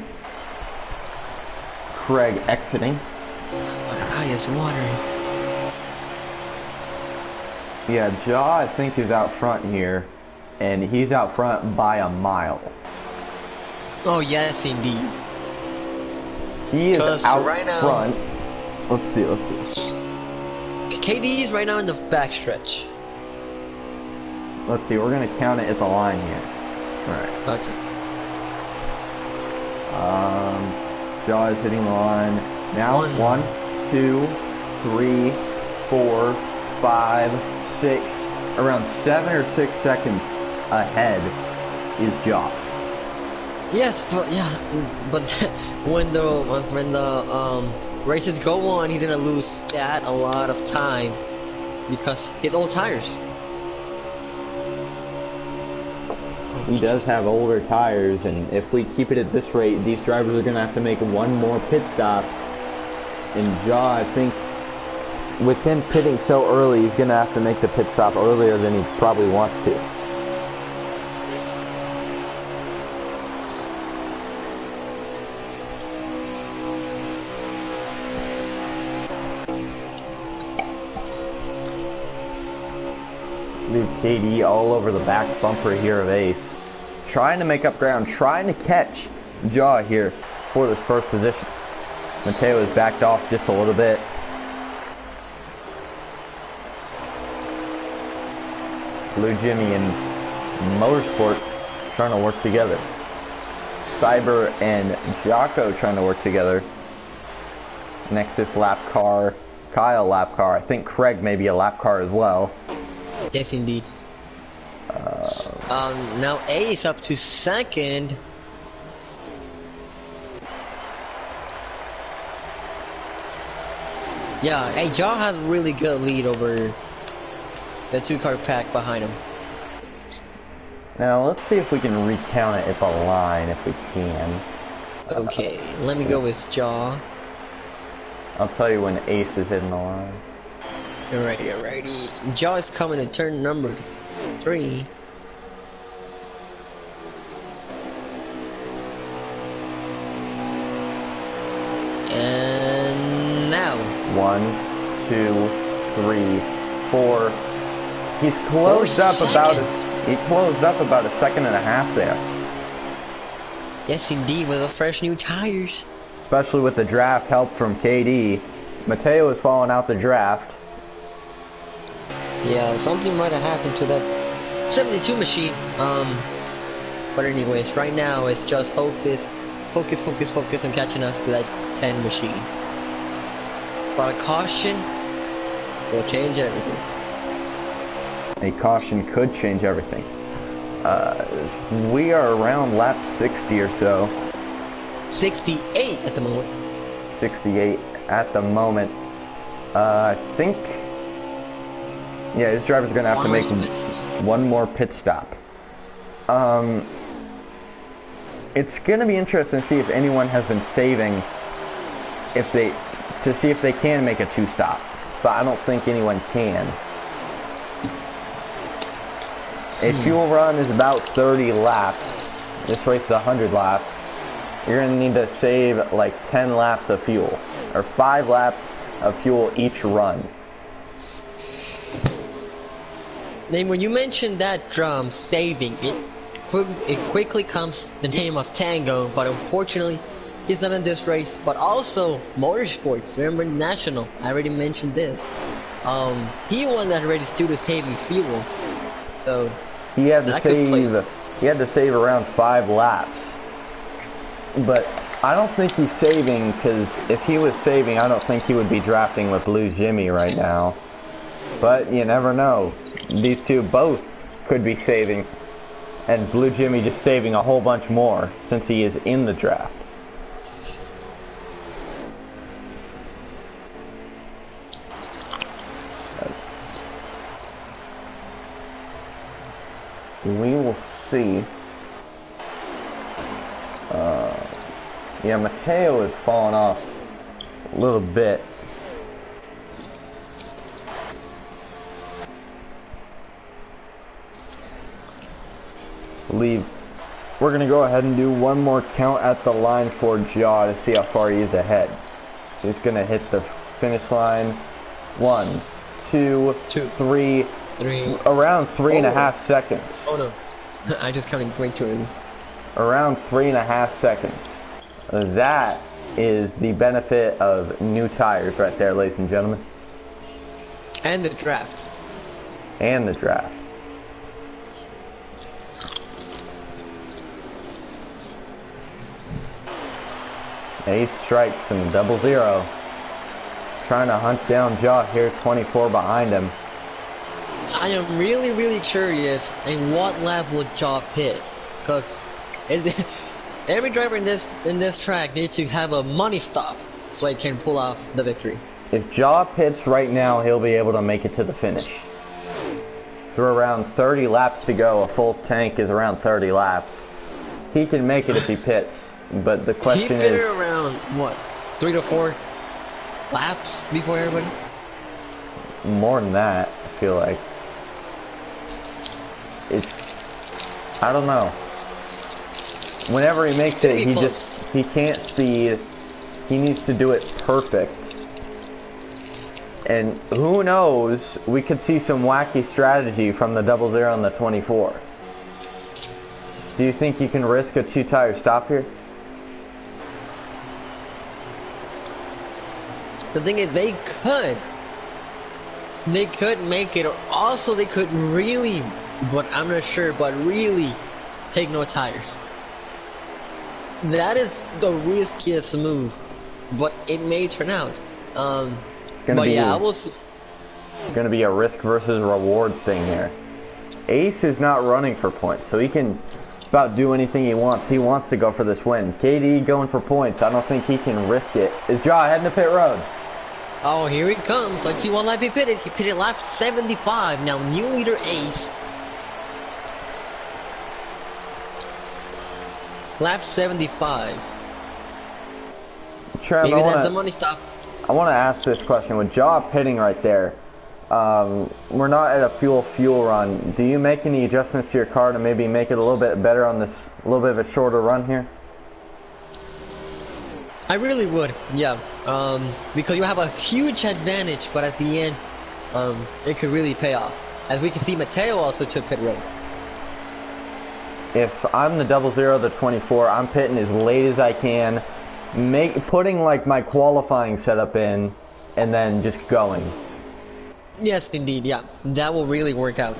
Craig exiting. My eye is watering. Yeah, Jaw I think is out front here, and he's out front by a mile. Oh yes, indeed. He is out right now, front. Let's see. KD is right now in the backstretch. Let's see, we're gonna count it at the line here. Alright. Okay. Jaw is hitting the line. Now, 1, 2, 3, 4, 5, 6, around 7 or 6 seconds ahead is Jaw. Yes, but yeah, but when the races go on, he's gonna lose that a lot of time because his old tires. He does have older tires, and if we keep it at this rate, these drivers are going to have to make one more pit stop. And Jaw, I think, with him pitting so early, he's going to have to make the pit stop earlier than he probably wants to. Leave KD all over the back bumper here of Ace. Trying to make up ground, trying to catch Jaw here for this first position. Mateo has backed off just a little bit. Blue Jimmy and Motorsport trying to work together. Cyber and Jocko trying to work together. Nexus lap car, Kyle lap car. I think Craig may be a lap car as well. Yes, indeed. Now Ace up to second. Yeah, hey, Jaw has a really good lead over the two-car pack behind him. Now let's see if we can recount it at the line if we can. Okay, let me go with Jaw. I'll tell you when Ace is hitting the line. Alrighty. Jaw is coming to turn number 3. And now 1, 2, 3, 4. He's closed up about a second and a half there. Yes, indeed, with the fresh new tires. Especially with the draft help from KD. Mateo is falling out the draft. Yeah, something might have happened to that 72 machine. But anyways, right now it's just focus on catching up to that 10 machine. But a caution will change everything. A caution could change everything. We are around lap 60 or so. 68 at the moment. 68 at the moment. I think, yeah, his driver's going to have to make one more pit stop. It's going to be interesting to see if anyone has been saving to see if they can make a two-stop. But I don't think anyone can. A fuel run is about 30 laps. This race is 100 laps. You're going to need to save like 10 laps of fuel, or 5 laps of fuel each run. Then when you mentioned that drum saving, it quickly comes the name of Tango, but unfortunately he's not in this race. But also motorsports, remember National, I already mentioned this. He won that race due to saving fuel. So he had to save around 5 laps. But I don't think he's saving, because if he was saving, I don't think he would be drafting with Blue Jimmy right now. But you never know. These two both could be saving, and Blue Jimmy just saving a whole bunch more since he is in the draft. We will see. Yeah, Mateo is falling off a little bit. We're going to go ahead and do one more count at the line for Jaw to see how far he is ahead. So he's going to hit the finish line. 1, 2, 3, around 3.5 seconds. Oh no, I just counted way too early. Around 3.5 seconds. That is the benefit of new tires right there, ladies and gentlemen. And the draft. And the draft. Ace strikes in the 0-0. Trying to hunt down Jaw here, 24 behind him. I am really curious in what lap will Jaw pit, because every driver in this track needs to have a money stop so he can pull off the victory. If Jaw pits right now, he'll be able to make it to the finish. Through around 30 laps to go, a full tank is around 30 laps. He can make it if he pits, but the question is... He pitted around, what, 3 to 4 laps before everybody? More than that, I feel like. I don't know. Whenever he makes it, he can't speed. He needs to do it perfect. And who knows, we could see some wacky strategy from the 0-0 and the 24. Do you think you can risk a 2-tire stop here? The thing is, they could make it, or also they could really, but I'm not sure, but really take no tires. That is the riskiest move, but it may turn out. But yeah, I will see. It's going to be a risk versus reward thing here. Ace is not running for points, so he can about do anything he wants. He wants to go for this win. KD going for points. I don't think he can risk it. Is Jaw heading to pit road? Oh, here he comes. Let's see what lap he pitted. He pitted lap 75. Now, new leader Ace. Lap 75. Trev, maybe that's the money stop. I want to ask this question. With Jaw pitting right there, we're not at a fuel run. Do you make any adjustments to your car to maybe make it a little bit better on this, a little bit of a shorter run here? I really would, yeah. Because you have a huge advantage, but at the end, it could really pay off. As we can see, Mateo also took pit road. If I'm the 0-0, the 24, I'm pitting as late as I can, putting like my qualifying setup in, and then just going. Yes, indeed, yeah. That will really work out.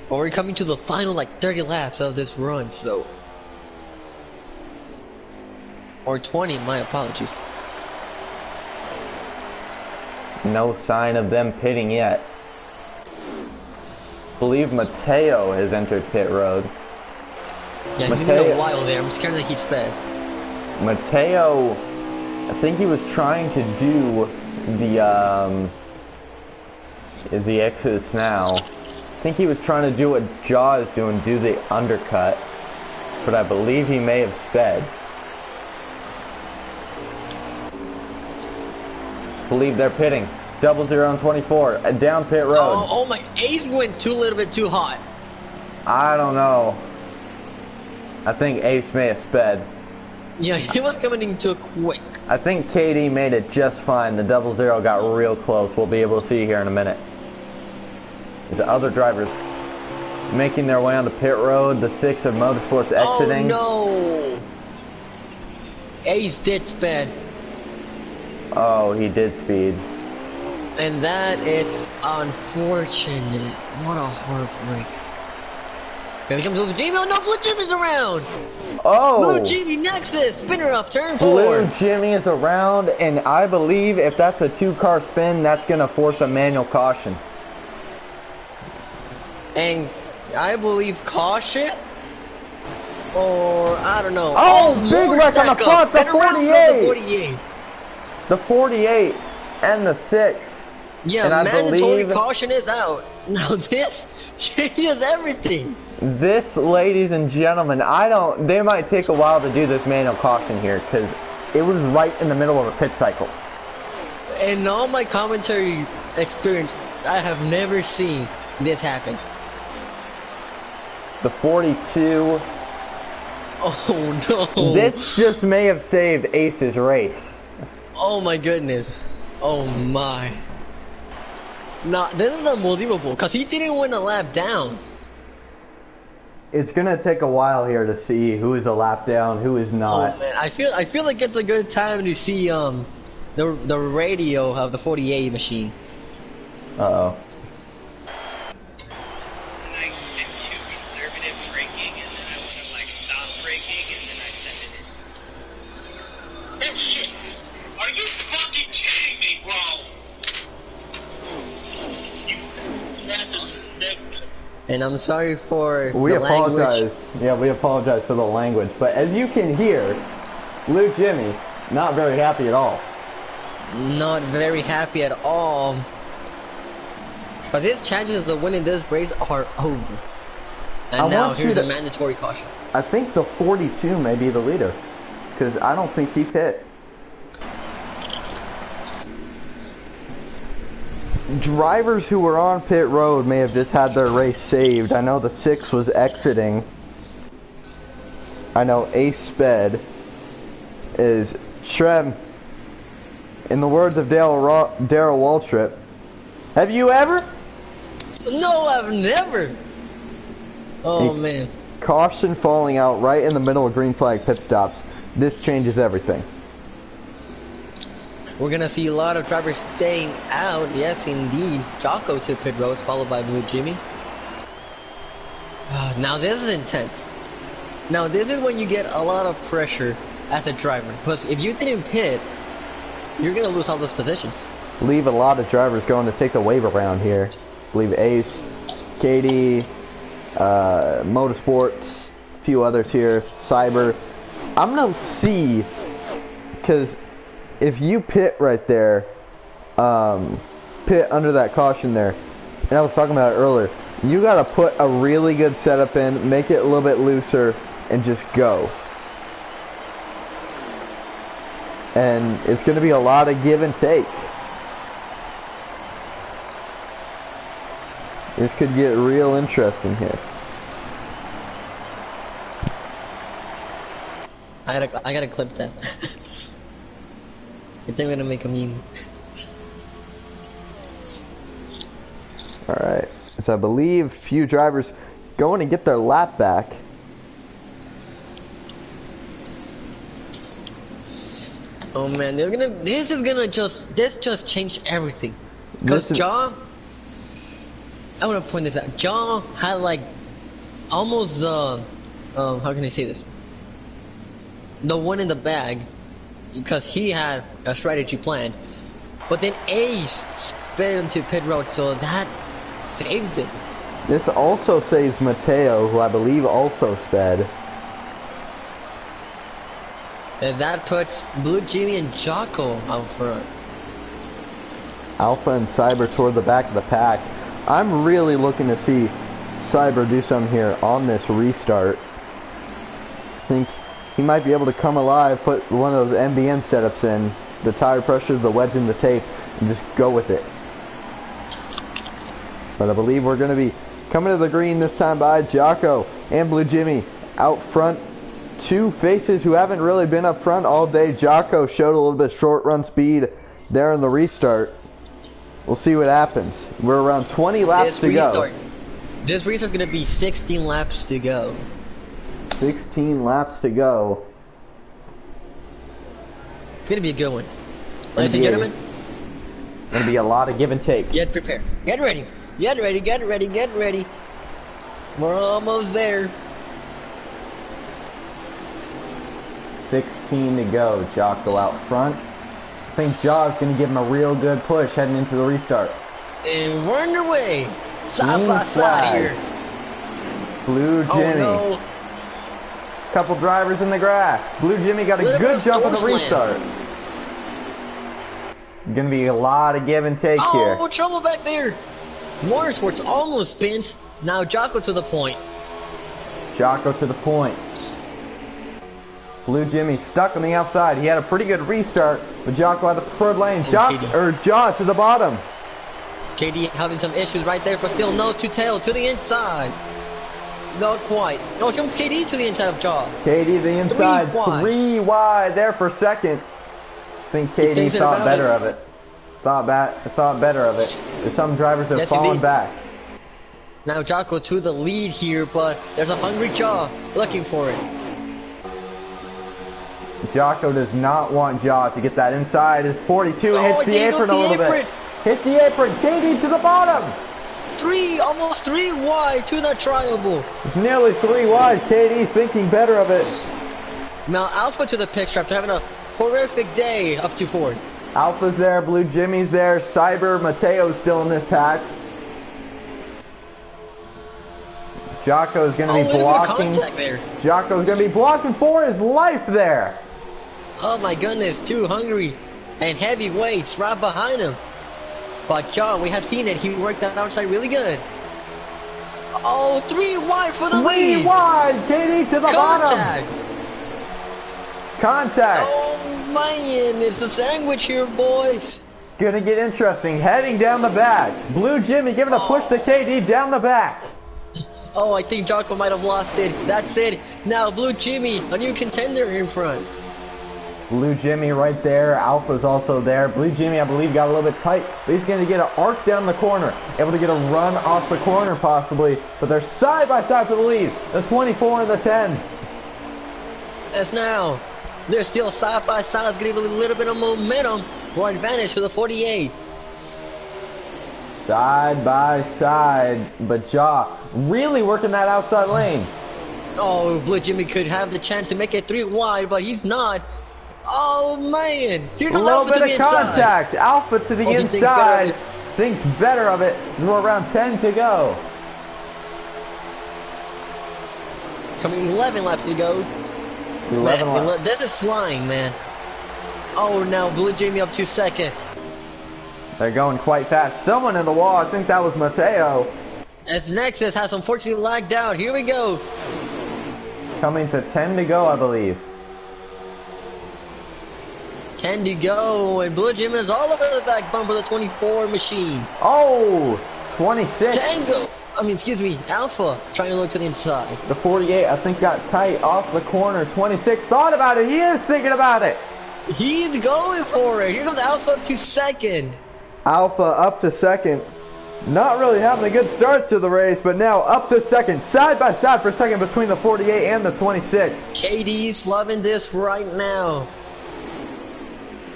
But we're coming to the final like 30 laps of this run, so... Or 20, my apologies. No sign of them pitting yet. I believe Mateo has entered pit road. Yeah, he's been a while there. I'm scared that he's sped. Mateo, I think he was trying to do the as he exits now. I think he was trying to do what Jaw is doing, do the undercut, but I believe he may have sped. Believe they're pitting. 00 on 24, down pit road. Oh my, Ace went a little bit too hot. I don't know. I think Ace may have sped. Yeah, he was coming in too quick. I think KD made it just fine. The 00 got real close. We'll be able to see here in a minute. The other drivers making their way onto pit road. The 6 of Motorsports exiting. Oh no! Ace did sped. Oh, he did speed. And that is unfortunate. What a heartbreak. Here comes Blue Jimmy. Oh no, Blue Jimmy's around! Oh! Blue Jimmy Nexus! Spinner up, turn 4! Blue Jimmy is around, and I believe if that's a 2-car spin, that's going to force a manual caution. And I believe caution? Or, I don't know. Oh, big wreck on the front, the 48! 48! The 48 and the 6. Yeah, and mandatory caution is out. Now this changes everything. This, ladies and gentlemen, they might take a while to do this manual caution here, because it was right in the middle of a pit cycle. In all my commentary experience, I have never seen this happen. The 42. Oh no. This just may have saved Ace's race. Oh my goodness. Oh my. Nah, this is unbelievable, because he didn't win a lap down. It's gonna take a while here to see who is a lap down, who is not. Oh man, I feel like it's a good time to see the radio of the 48 machine. Uh-oh. I get too conservative braking, and then I want to like stop braking, and then I send it in. Oh shit! Are you fucking kidding me, bro? And I'm sorry for We the apologize. language. Yeah, we apologize for the language. But as you can hear, Blue Jimmy, not very happy at all. Not very happy at all. But his chances of winning this race are over. And now here's a mandatory caution. I think the 42 may be the leader, because I don't think he pit. Drivers who were on pit road may have just had their race saved. I know the 6 was exiting. I know Ace sped is Shrem. In the words of Darryl Waltrip, have you ever? No, I've never. Oh man. Caution falling out right in the middle of green flag pit stops. This changes everything. We're gonna see a lot of drivers staying out. Yes, indeed. Jocko to pit road, followed by Blue Jimmy. Now this is intense. Now this is when you get a lot of pressure as a driver. Because if you didn't pit, you're gonna lose all those positions. Leave a lot of drivers going to take the wave around here. Leave Ace, KD, Motorsports, a few others here, Cyber. I'm gonna see, because if you pit right there, pit under that caution there, and I was talking about it earlier, you gotta put a really good setup in, make it a little bit looser, and just go. And it's gonna be a lot of give and take. This could get real interesting here. I gotta clip that. I think I'm gonna make a meme. Alright, so I believe few drivers going to get their lap back. Oh man, this just changed everything. Cause John, I wanna point this out. John had like almost how can I say this? The one in the bag, because he had a strategy planned. But then Ace sped into pit road, so that saved it. This also saves Mateo, who I believe also sped. And that puts Blue Jimmy and Jocko out front. Alpha and Cyber toward the back of the pack. I'm really looking to see Cyber do something here on this restart. I think he might be able to come alive, put one of those MBN setups in, the tire pressures, the wedge in the tape, and just go with it. But I believe we're going to be coming to the green this time by Jocko and Blue Jimmy out front. Two faces who haven't really been up front all day. Jocko showed a little bit short run speed there in the restart. We'll see what happens. We're around 20 laps to go. This restart's going to be 16 laps to go. 16 laps to go. It's going to be a good one. Ladies and gentlemen. Going to be a lot of give and take. Get prepared. Get ready. Get ready, get ready, get ready. We're almost there. 16 to go. Jocko out front. I think Jaw's going to give him a real good push heading into the restart. And we're underway. Side by side here. Blue Jimmy. Oh, no. Couple drivers in the grass. Blue Jimmy got a good jump on the restart. Going to be a lot of give and take here. Oh, trouble back there. Motorsports almost spins. Now Jocko to the point. Jocko to the point. Blue Jimmy stuck on the outside. He had a pretty good restart, but Jocko had the preferred lane. Jaw to the bottom. KD having some issues right there, but still nose to tail to the inside. Not quite. No, here comes KD to the inside of Jaw. KD the inside. 3 wide there for second. I think KD thought better of it. Thought better of it. There's some drivers that have fallen back. Now Jocko to the lead here, but there's a hungry Jaw looking for it. Jocko does not want Jaw to get that inside. His 42 hits the apron a little bit. Hit the apron. KD to the bottom. Almost 3 wide to the triangle. It's nearly 3 wide. KD thinking better of it. Now Alpha to the pit after having a horrific day up to Ford. Alpha's there, Blue Jimmy's there, Cyber, Mateo's still in this pack. Jocko's going to be blocking. Jocko's going to be blocking for his life there. Oh my goodness, too hungry and heavy weights right behind him. But John, we have seen it. He worked that outside really good. Oh, 3 wide for the lead. 3 wide, KD to the bottom. Contact. Oh man, it's a sandwich here, boys. Gonna get interesting. Heading down the back. Blue Jimmy giving a push to KD down the back. Oh, I think Jocko might have lost it. That's it. Now Blue Jimmy, a new contender in front. Blue Jimmy right there. Alpha's also there. Blue Jimmy, I believe, got a little bit tight, but he's going to get an arc down the corner. Able to get a run off the corner possibly, but they're side by side for the lead. The 24 and the 10. As now, they're still side by side, getting a little bit of momentum or advantage to the 48. Side by side, but Jaw really working that outside lane. Oh, Blue Jimmy could have the chance to make it 3 wide, but he's not. Oh man! Here comes Alpha to the inside. Contact. Alpha to the inside. Thinks better of it. We're around 10 to go. Coming 11 laps to go. 11 laps. This is flying, man. Oh, now Blue Jimmy up to second. They're going quite fast. Someone in the wall. I think that was Mateo. As Nexus has unfortunately lagged out. Here we go. Coming to 10 to go, I believe. 10 to go, and Blue Jim is all over the back bumper of the 24 machine. Oh, 26. Alpha trying to look to the inside. The 48, I think, got tight off the corner. 26 thought about it. He is thinking about it. He's going for it. Here comes Alpha up to second. Alpha up to second. Not really having a good start to the race, but now up to second. Side by side for second between the 48 and the 26. KD's loving this right now.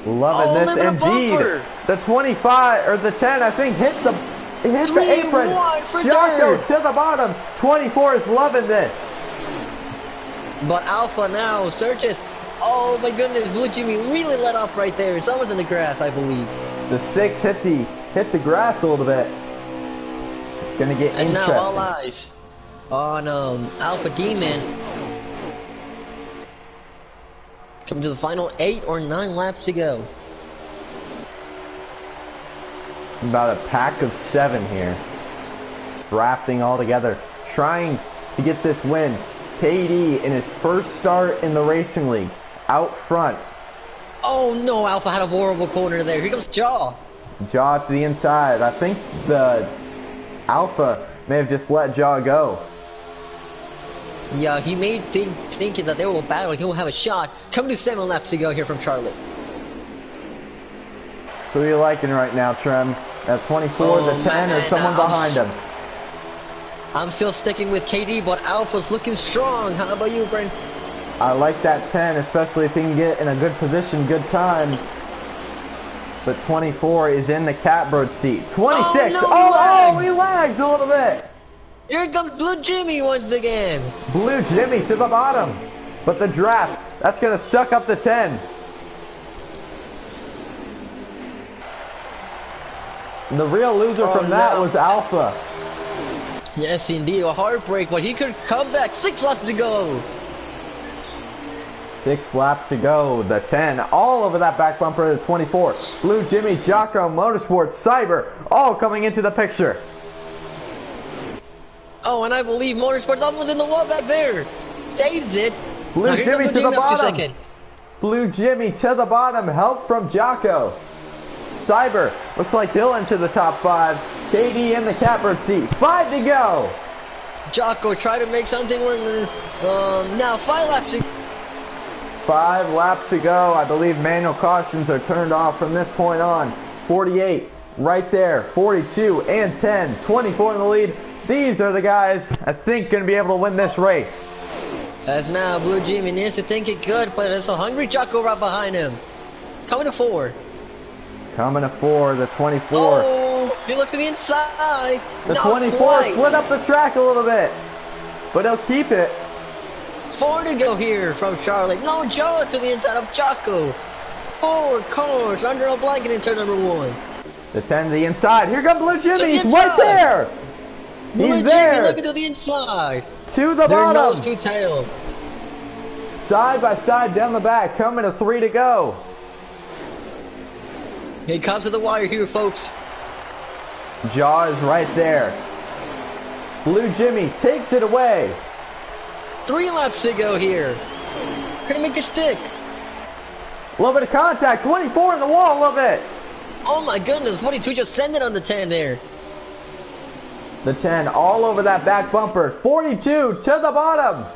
Loving this indeed. The 25 or the 10, I think, hit the apron. Jocko to the bottom. 24 is loving this. But Alpha now searches. Oh my goodness, Blue Jimmy really let off right there. It's almost in the grass, I believe. The 6 hit the grass a little bit. It's gonna get interesting. Now all eyes on Alpha Demon. Coming to the final 8 or 9 laps to go. about a pack of 7 here. Drafting all together, trying to get this win. KD in his first start in the Racing League, out front. Oh no, Alpha had a horrible corner there. Here comes Jaw. Jaw to the inside. I think the Alpha may have just let Jaw go. Yeah, he made thinking that they will battle. He will have a shot. Coming to 7 laps to go here from Charlotte. Who are you liking right now, Trem? That 24, the 10, man, or someone behind him? I'm still sticking with KD, but Alpha's looking strong. How about you, Brent? I like that 10, especially if he can get in a good position, good time. But 24 is in the catbird seat. 26! Oh, no, he lags a little bit! Here comes Blue Jimmy once again. Blue Jimmy to the bottom. But the draft, that's going to suck up the 10. The real loser from that was Alpha. Yes, indeed. A heartbreak, but he could come back. 6 laps to go. 6 laps to go. The 10 all over that back bumper of the 24. Blue Jimmy, Jocko, Motorsports, Cyber, all coming into the picture. Oh, and I believe Motorsports almost in the wall back there. Saves it. Blue Jimmy to the bottom. Blue Jimmy to the bottom. Help from Jocko. Cyber looks like he'll enter the top 5. KD in the catbird seat. 5 to go. Jocko try to make something work. Now 5 laps to 5 laps to go. I believe manual cautions are turned off from this point on. 48 right there. 42 and 10. 24 in the lead. These are the guys I think going to be able to win this race. As now Blue Jimmy needs to think it good, but it's a hungry Jocko right behind him. Coming to 4. Coming to 4, the 24. Oh, he looks to the inside. The Not 24 quite. split up the track a little bit, but he'll keep it. 4 to go here from Charlotte. No, Joe to the inside of Jocko. 4 cars under a blanket in turn number 1. The 10 to the inside. Here comes Blue Jimmy. He's inside. right there. Blue He's there. Jimmy looking to the inside. To the They're bottom. nose to tail. Side by side down the back. Coming to 3 to go. He comes to the wire here, folks. Jaw is right there. Blue Jimmy takes it away. 3 laps to go here. Gonna make a stick. A little bit of contact. 24 in the wall a little bit. Oh my goodness, 42 just sent it on the 10 there. The 10 all over that back bumper. 42 to the bottom.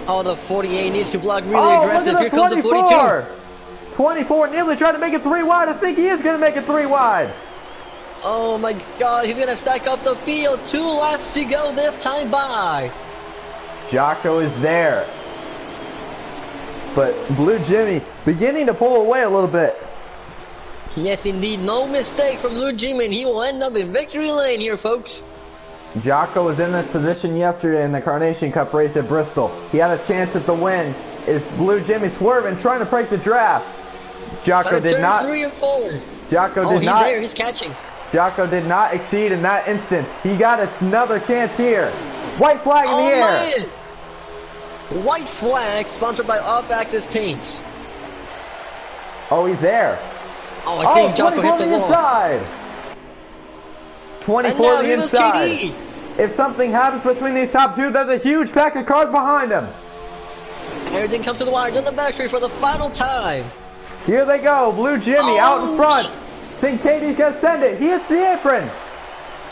Oh, the 48 needs to block really aggressive. Look at Here comes the 42. 24. 24 nearly tried to make it 3 wide. I think he is going to make it 3 wide. Oh my god, he's gonna stack up the field. 2 laps to go this time by. Jocko is there. But Blue Jimmy beginning to pull away a little bit. Yes, indeed, no mistake from Blue Jimmy, and he will end up in victory lane here, folks. Jocko was in this position yesterday in the Carnation Cup race at Bristol. He had a chance at the win. Is Blue Jimmy swerving, trying to break the draft? Jocko did not. 3 and 4. Jocko did he's not. there. He's catching. Jocko did not exceed in that instance. He got another chance here. White flag in the air. Man. White flag, sponsored by Off Axis Paints. Oh, he's there. Oh, I think Jocko hit the wall. Inside. 24 and the inside. KD. If something happens between these top 2, there's a huge pack of cars behind him. Everything comes to the wire, down the backstreet for the final time. Here they go. Blue Jimmy out in front. Think Katie's gonna send it. He hits the apron.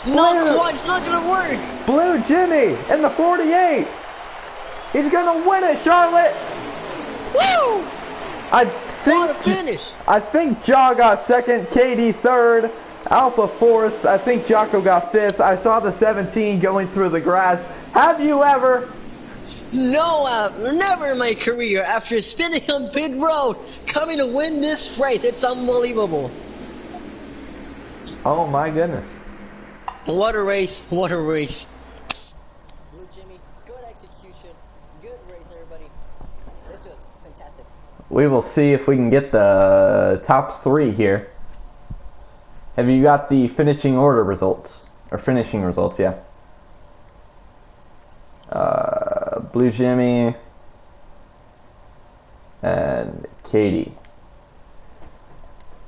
Not quite. It's not gonna work. Blue Jimmy in the 48. He's gonna win it, Charlotte. Woo! What a finish. I think Jaw got second, KD third, Alpha fourth. I think Jocko got fifth. I saw the 17 going through the grass. Have you ever? No, never in my career. After spinning on pit road, coming to win this race, it's unbelievable. Oh my goodness. What a race, what a race. Blue Jimmy, good execution, good race everybody. This was fantastic. We will see if we can get the top 3 here. Have you got the finishing order results? Or finishing results, yeah. Blue Jimmy and Katie.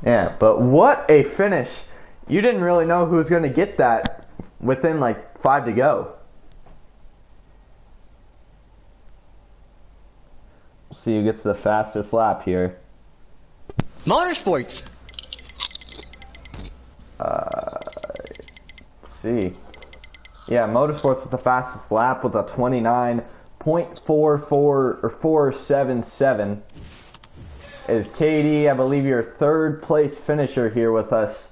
Yeah, but what a finish. You didn't really know who was going to get that within like 5 to go. See who gets the fastest lap here. Motorsports. Let's see. Yeah, Motorsports with the fastest lap with a 29.44 or 477 is Katie. I believe your third place finisher here with us.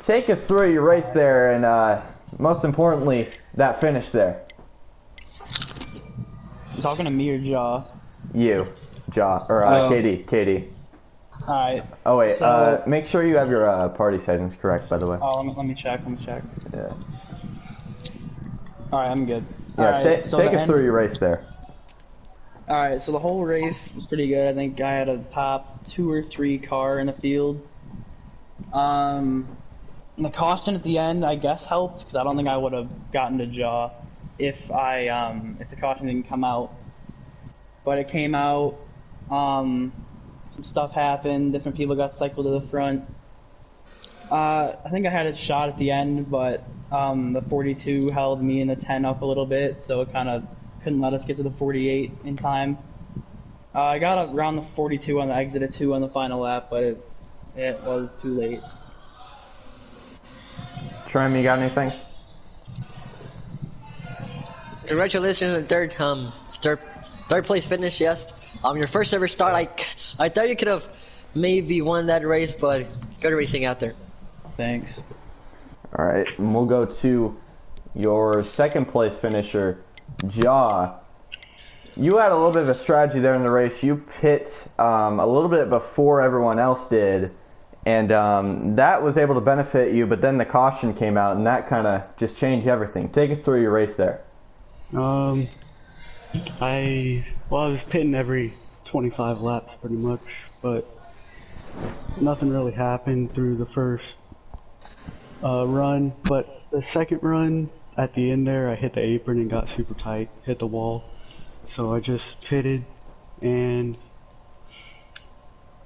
Take us through your race there, and most importantly, that finish there. You talking to me or Jaw? You, Jaw, or Oh. Katie. Alright. Oh wait, So- make sure you have your party settings correct, by the way. Oh, let me check. Yeah. Alright, I'm good. Yeah, Alright, so take the us end- through your race there. Alright, so the whole race was pretty good. I think I had a top 2 or 3 car in the field. The caution at the end, I guess, helped because I don't think I would have gotten to Jaw if the caution didn't come out. But it came out. Some stuff happened. Different people got cycled to the front. I think I had a shot at the end, but the 42 held me and the 10 up a little bit, so it kind of couldn't let us get to the 48 in time. I got around the 42 on the exit at 2 on the final lap, but it was too late. Trim, you got anything? Congratulations on third place finish. Yes. Your first ever start. I thought you could have maybe won that race, but good racing out there. Thanks. Alright, and we'll go to your second place finisher, Jaw. You had a little bit of a strategy there in the race. You pit a little bit before everyone else did, and that was able to benefit you, but then the caution came out, and that kind of just changed everything. Take us through your race there. I was pitting every 25 laps pretty much, but nothing really happened through the first run. But the second run, at the end there, I hit the apron and got super tight, hit the wall. So I just pitted, and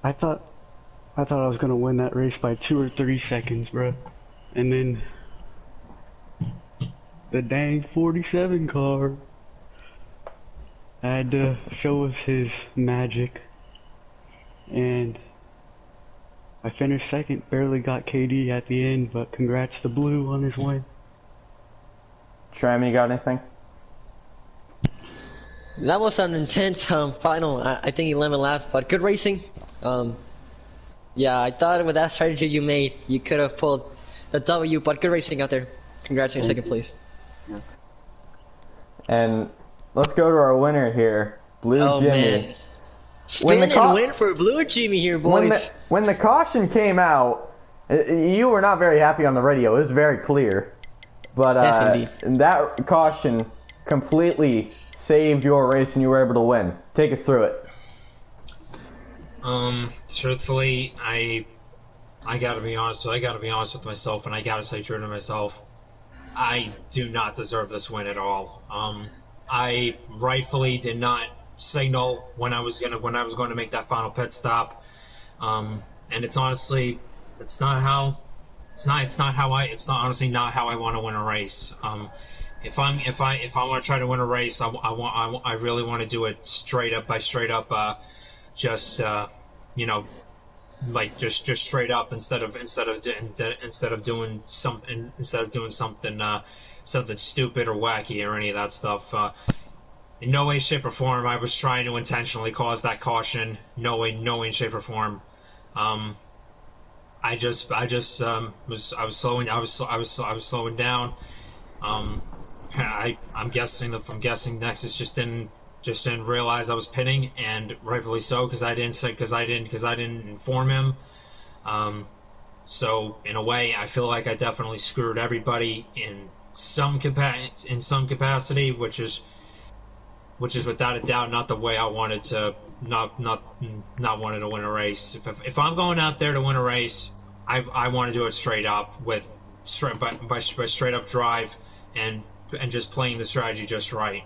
I thought I was gonna win that race by 2 or 3 seconds, bro. And then the dang 47 car had to show us his magic, and I finished second, barely got KD at the end, but congrats to Blue on his win. Trim, you got anything? That was an intense final. I think 11 laps, but good racing. Yeah, I thought with that strategy you made, you could have pulled the W, but good racing out there. Congrats on your second place. And let's go to our winner here, Blue Oh Jimmy. man, spin and win for Blue Jimmy here, boys. When the caution came out, you were not very happy on the radio. It was very clear, but Yes, indeed. that caution completely saved your race, and you were able to win. Take us through it. Truthfully, I gotta be honest. I gotta be honest with myself, and I gotta say true to myself. I do not deserve this win at all. I rightfully did not signal when I was going to make that final pit stop. And it's honestly, it's honestly not how I want to win a race. If I want to try to win a race, I really want to do it straight up, just straight up instead of doing something stupid or wacky or any of that stuff. In no way, shape, or form, I was trying to intentionally cause that caution. No way, shape, or form. I was slowing down. I'm guessing Nexus just didn't realize I was pitting, and rightfully so, because I didn't inform him. So in a way, I feel like I definitely screwed everybody in some capacity, which is without a doubt not the way I wanted to not wanted to win a race. If I'm going out there to win a race, I want to do it straight up by straight up drive and just playing the strategy just right.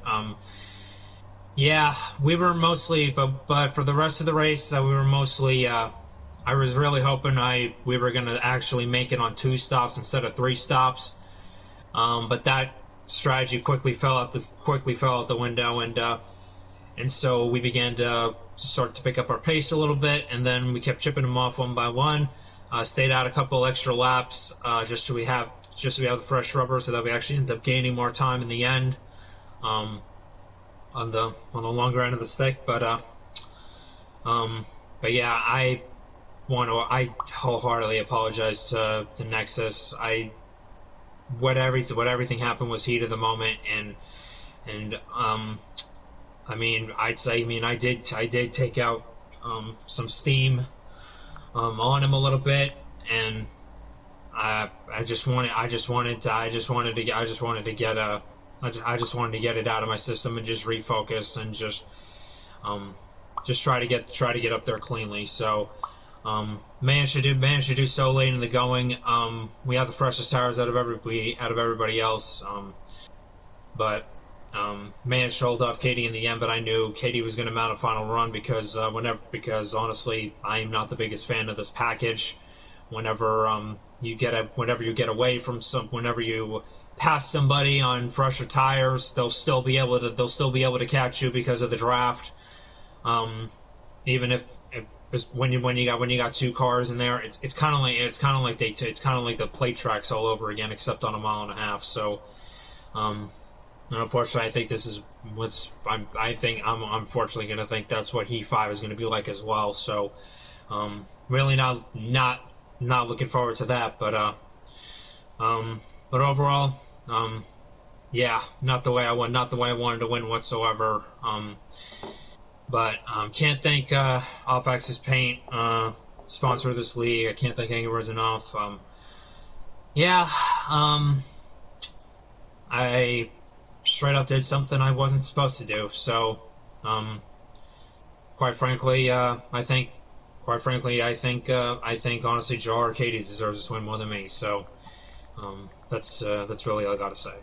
Yeah, we were mostly, but for the rest of the race, we were mostly I was really hoping we were gonna actually make it on 2 stops instead of 3 stops. But that strategy quickly fell out the window, and so we began to start to pick up our pace a little bit, and then we kept chipping them off one by one. Stayed out a couple extra laps just so we have the fresh rubber, so that we actually end up gaining more time in the end on the longer end of the stick. But yeah, I wholeheartedly apologize to Nexus. What everything happened was heat of the moment, and I mean, I did take out some steam on him a little bit, and I just wanted to get it out of my system and just refocus and just try to get up there cleanly. So managed to do so late in the going. We had the freshest tires out of everybody else, but managed to hold off Katie in the end. But I knew Katie was going to mount a final run because honestly, I am not the biggest fan of this package. Whenever you pass somebody on fresher tires, they'll still be able to catch you because of the draft. Even if when you got 2 cars in there, it's kind of like the plate tracks all over again, except on a 1.5 miles. So, and unfortunately, I think this is I'm unfortunately going to think that's what Heat 5 is going to be like as well. So, really not looking forward to that. But overall, yeah, not the way I wanted to win whatsoever. But can't thank Off-Axis Paint, sponsor of this league. I can't thank Angry Birds enough. Yeah, I straight up did something I wasn't supposed to do. So, quite frankly, I think honestly, Joe Arcady deserves this win more than me. So, that's really all I gotta say.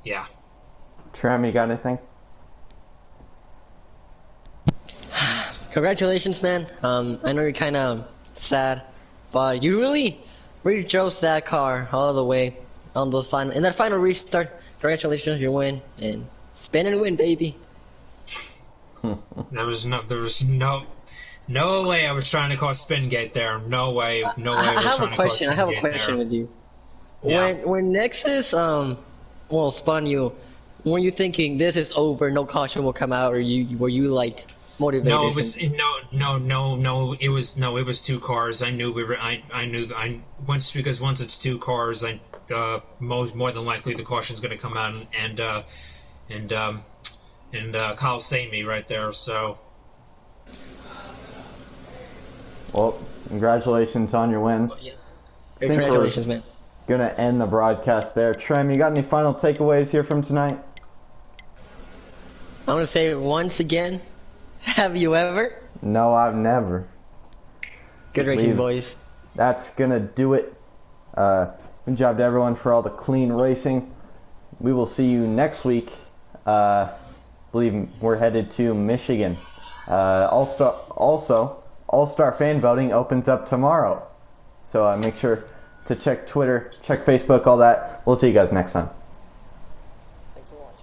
Yeah. Tram, you got anything? Congratulations, man. I know you're kind of sad, but you really drove that car all the way on in that final restart. Congratulations, you win, and spin and win, baby. There was no way I was trying to cause spin gate there. No way I was trying to cause spin gate there. I have a question with you. Yeah. When Nexus spun you, were you thinking this is over, no caution will come out, or were you like motivated? No, it was no. It was 2 cars. I knew once it's 2 cars, more than likely the caution's going to come out and Kyle saved me right there. So, well, congratulations on your win. Yeah. Congratulations, man. Gonna end the broadcast there. Trem, you got any final takeaways here from tonight? I want to say once again, have you ever? No, I've never. Good racing, boys. That's gonna do it. Good job to everyone for all the clean racing. We will see you next week. Believe we're headed to Michigan. All-Star fan voting opens up tomorrow. So make sure to check Twitter, check Facebook, all that. We'll see you guys next time.